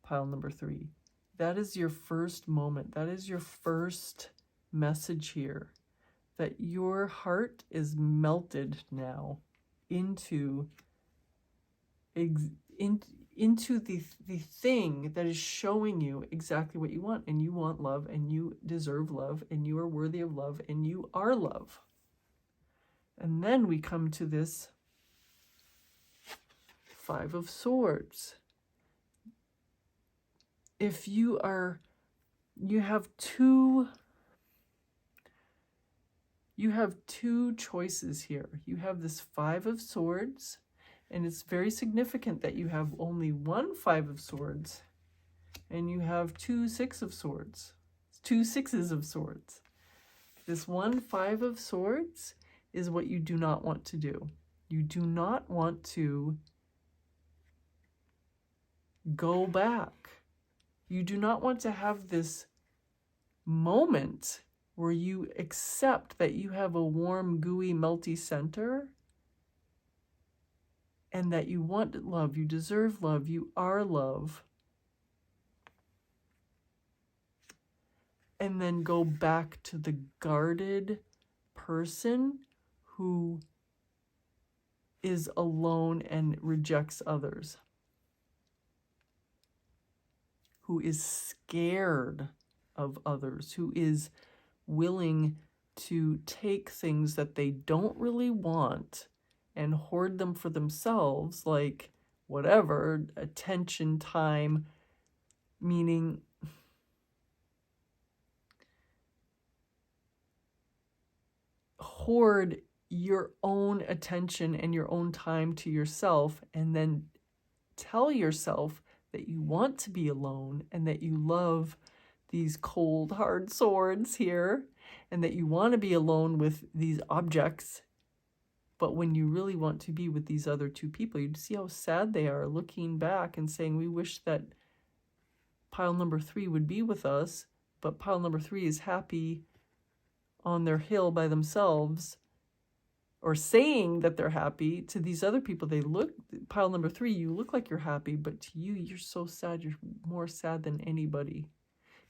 Pile number 3. That is your first moment. That is your first message here. That your heart is melted now into the thing that is showing you exactly what you want. And you want love, and you deserve love, and you are worthy of love, and you are love. And then we come to this 5 of Swords. If you have two choices here. You have this 5 of Swords, and it's very significant that you have only one 5 of Swords, and you have 2 6 of Swords, 2 6s of Swords. This one 5 of Swords is what you do not want to do. You do not want to go back. You do not want to have this moment where you accept that you have a warm, gooey, melty center and that you want love, you deserve love, you are love. And then go back to the guarded person who is alone and rejects others, who is scared of others, who is willing to take things that they don't really want and hoard them for themselves, like whatever, attention, time, meaning hoard your own attention and your own time to yourself, and then tell yourself that you want to be alone and that you love these cold, hard swords here, and that you want to be alone with these objects. But when you really want to be with these other two people, you see how sad they are looking back and saying, we wish that pile number 3 would be with us, but pile number 3 is happy on their hill by themselves, or saying that they're happy to these other people. They look, pile number 3, you look like you're happy, but to you, you're so sad. You're more sad than anybody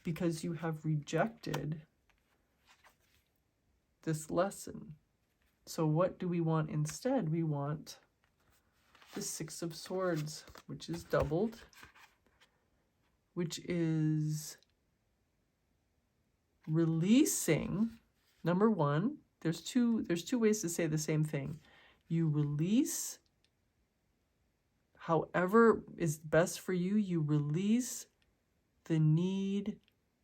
because you have rejected this lesson. So what do we want instead? We want the 6 of Swords, which is doubled, which is releasing. Number 1, there's two ways to say the same thing. You release however is best for you. You release the need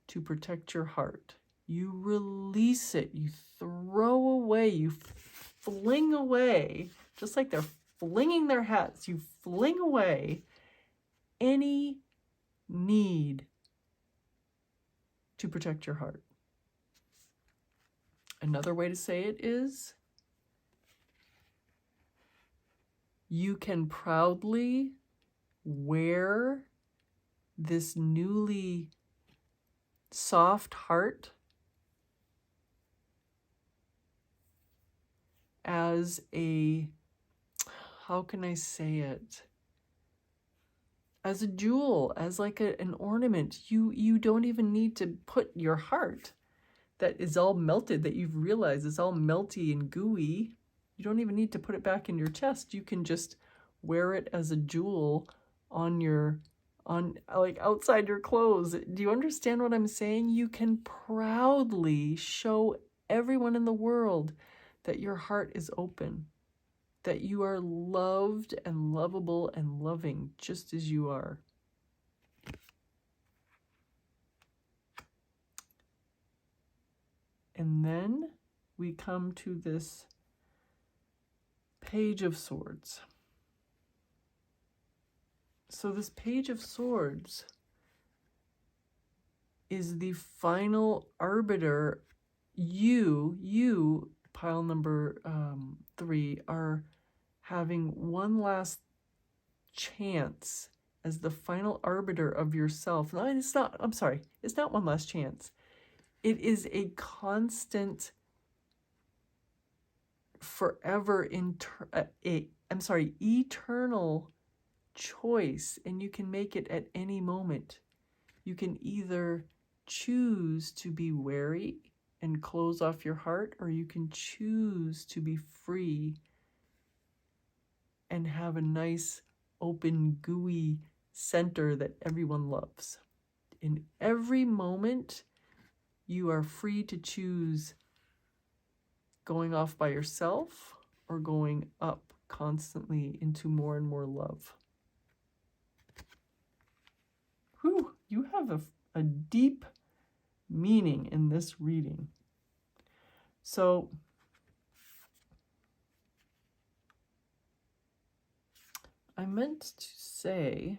to protect your heart. You release it. You throw away. You fling away, just like they're flinging their hats. You fling away any need to protect your heart. Another way to say it is, you can proudly wear this newly soft heart as a, how can I say it? As a jewel, as like an ornament. You don't even need to put your heart that is all melted, that you've realized is all melty and gooey. You don't even need to put it back in your chest. You can just wear it as a jewel on like outside your clothes. Do you understand what I'm saying? You can proudly show everyone in the world that your heart is open, that you are loved and lovable and loving just as you are. And then we come to this Page of Swords. So this Page of Swords is the final arbiter. You, pile number 3, are having one last chance as the final arbiter of yourself. No, it's not, I'm sorry, it's not one last chance. It is a constant, forever, eternal choice, and you can make it at any moment. You can either choose to be wary and close off your heart, or you can choose to be free and have a nice, open, gooey center that everyone loves. In every moment, you are free to choose going off by yourself or going up constantly into more and more love. Whew, you have a deep meaning in this reading. So I meant to say,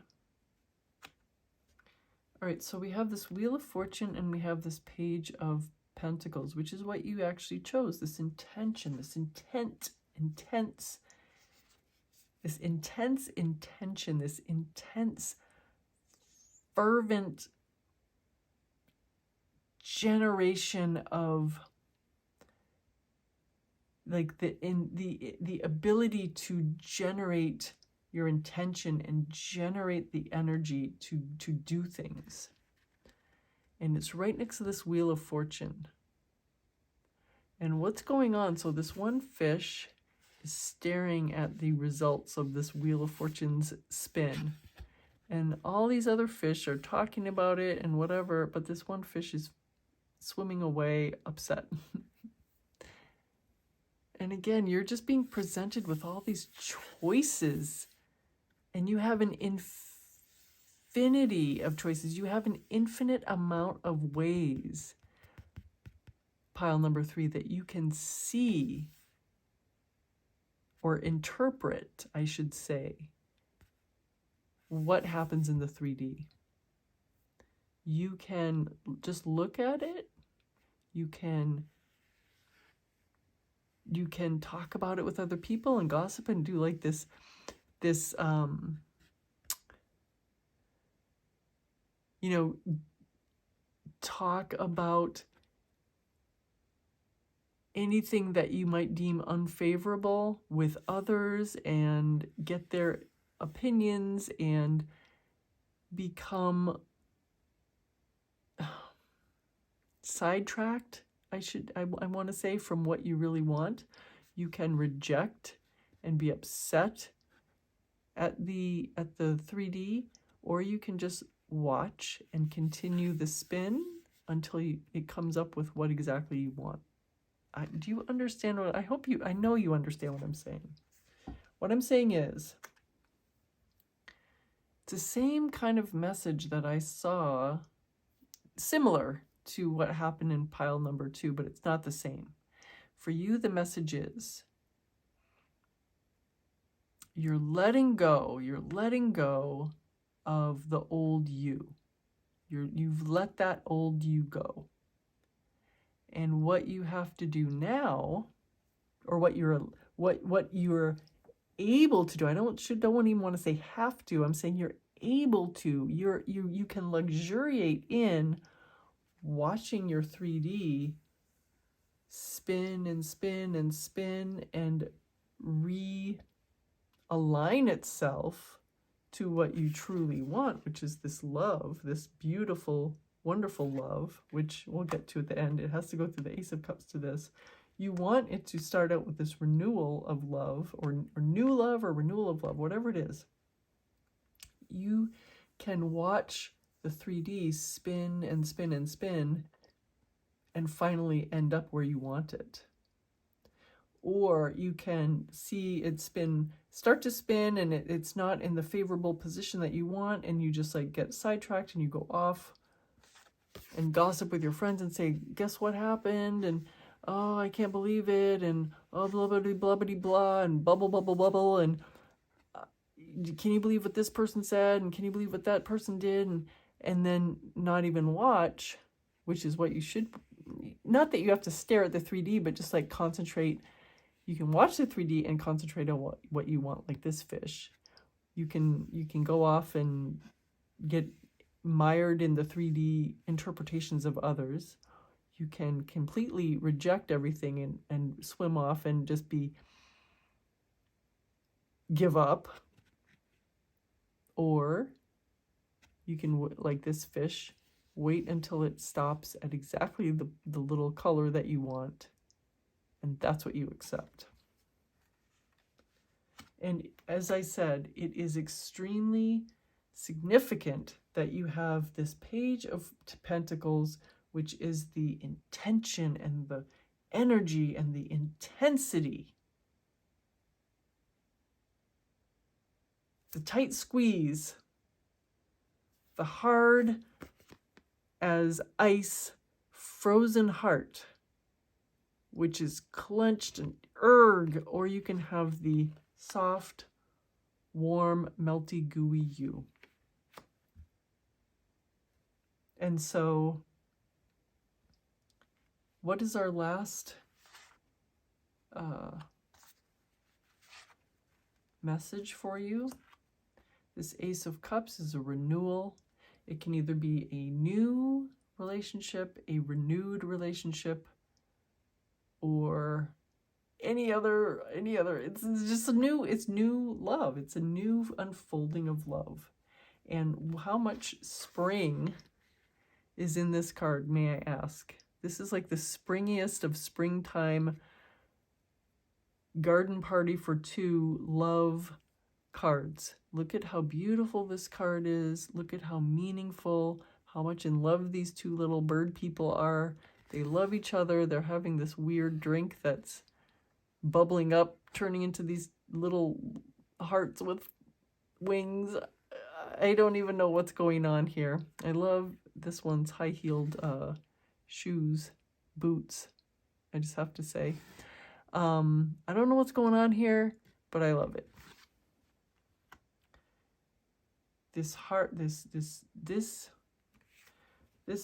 all right, so we have this Wheel of Fortune and we have this Page of Pentacles, which is what you actually chose. This intention, this intense intention, this intense, fervent generation of like the ability to generate your intention and generate the energy to do things. And it's right next to this Wheel of Fortune. And what's going on? So this one fish is staring at the results of this Wheel of Fortune's spin. And all these other fish are talking about it and whatever, but this one fish is swimming away upset. And again, you're just being presented with all these choices. And you have an infinity of choices. You have an infinite amount of ways, pile number 3, that you can see or interpret, I should say, what happens in the 3D. You can just look at it. You can talk about it with other people and gossip and do like this talk about anything that you might deem unfavorable with others and get their opinions and become sidetracked, I want to say, from what you really want. You can reject and be upset at the 3D, or you can just watch and continue the spin until it comes up with what exactly you want. Do you understand what I know you understand what I'm saying. What I'm saying is, it's the same kind of message that I saw, similar to what happened in pile number 2, but it's not the same. For you, the message is, you're letting go of the old you. You've let that old you go. And what you have to do now, or what you're able to do, I don't even want to say have to, I'm saying you're able to, you can luxuriate in watching your 3D spin and spin and spin and realign itself to what you truly want, which is this love, this beautiful, wonderful love, which we'll get to at the end. It has to go through the Ace of Cups to this. You want it to start out with this renewal of love, or new love, or renewal of love, whatever it is. You can watch the 3D spin and spin and spin and finally end up where you want it. Or you can see it start to spin, and it's not in the favorable position that you want, and you just like get sidetracked and you go off and gossip with your friends and say, guess what happened? And oh, I can't believe it, and oh, blah, blah, blah, blah, blah, and bubble, bubble, bubble, and can you believe what this person said, and can you believe what that person did, and then not even watch, which is what you should, not that you have to stare at the 3D, but just like concentrate. You can watch the 3D and concentrate on what you want, like this fish. You can go off and get mired in the 3D interpretations of others. You can completely reject everything and swim off and just give up. Or you can, like this fish, wait until it stops at exactly the little color that you want. And that's what you accept. And as I said, it is extremely significant that you have this Page of Pentacles, which is the intention and the energy and the intensity. The tight squeeze. The hard as ice frozen heart, which is clenched and erg, or you can have the soft, warm, melty, gooey you. And so what is our last message for you? This Ace of Cups is a renewal. It can either be a new relationship, a renewed relationship, or any other, it's just it's new love. It's a new unfolding of love. And how much spring is in this card, may I ask? This is like the springiest of springtime garden party for two love cards. Look at how beautiful this card is. Look at how meaningful, how much in love these two little bird people are. They love each other. They're having this weird drink that's bubbling up, turning into these little hearts with wings. I don't even know what's going on here. I love this one's high-heeled shoes, boots, I just have to say. I don't know what's going on here, but I love it. This heart, this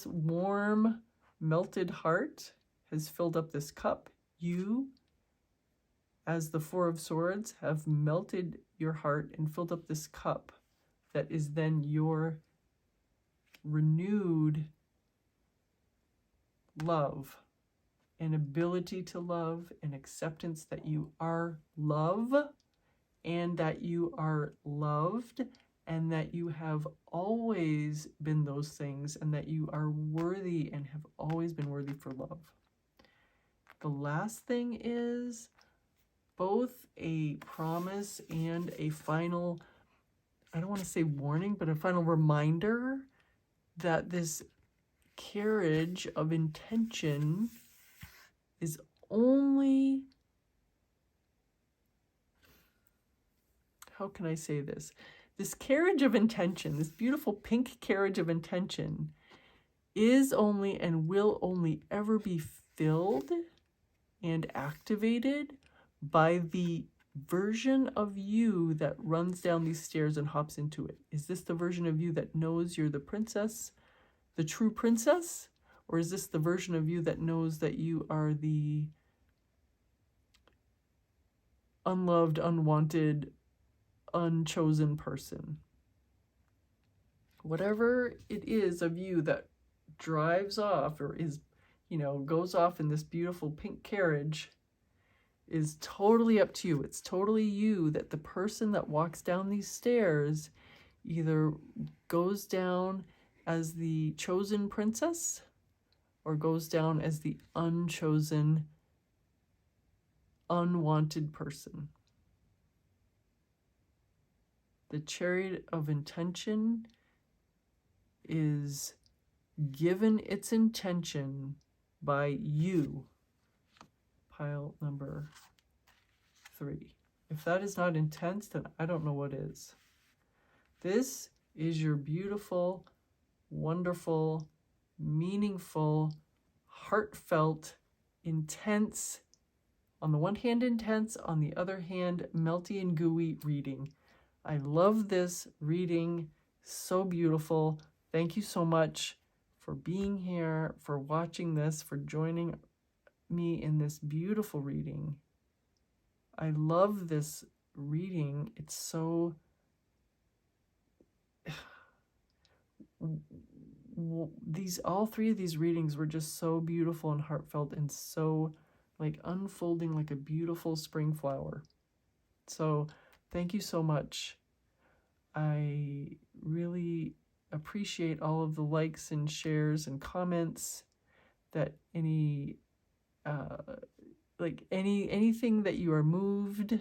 warm, melted heart has filled up this cup. You, as the Four of Swords, have melted your heart and filled up this cup that is then your renewed love, an ability to love, an acceptance that you are love and that you are loved and that you have always been those things and that you are worthy and have always been worthy for love. The last thing is both a promise and a final, I don't want to say warning, but a final reminder that this carriage of intention is only, how can I say this? This carriage of intention, this beautiful pink carriage of intention, is only and will only ever be filled and activated by the version of you that runs down these stairs and hops into it. Is this the version of you that knows you're the princess, the true princess? Or is this the version of you that knows that you are the unloved, unwanted, unchosen person? Whatever it is of you that drives off or is, goes off in this beautiful pink carriage is totally up to you. It's totally you that the person that walks down these stairs either goes down as the chosen princess or goes down as the unchosen, unwanted person. The chariot of intention is given its intention by you. Pile number 3. If that is not intense, then I don't know what is. This is your beautiful, wonderful, meaningful, heartfelt, intense, on the one hand intense, on the other hand melty and gooey reading. I love this reading. So beautiful. Thank you so much for being here, for watching this, for joining me in this beautiful reading. I love this reading. It's so all three of these readings were just so beautiful and heartfelt and so like unfolding like a beautiful spring flower. So thank you so much. I really appreciate all of the likes and shares and comments, that anything that you are moved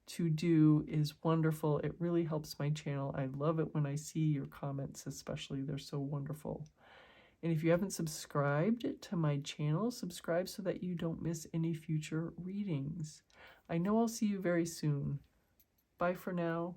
to do is wonderful. It really helps my channel. I love it when I see your comments, especially. They're so wonderful. And if you haven't subscribed to my channel, subscribe so that you don't miss any future readings. I know I'll see you very soon. Bye for now.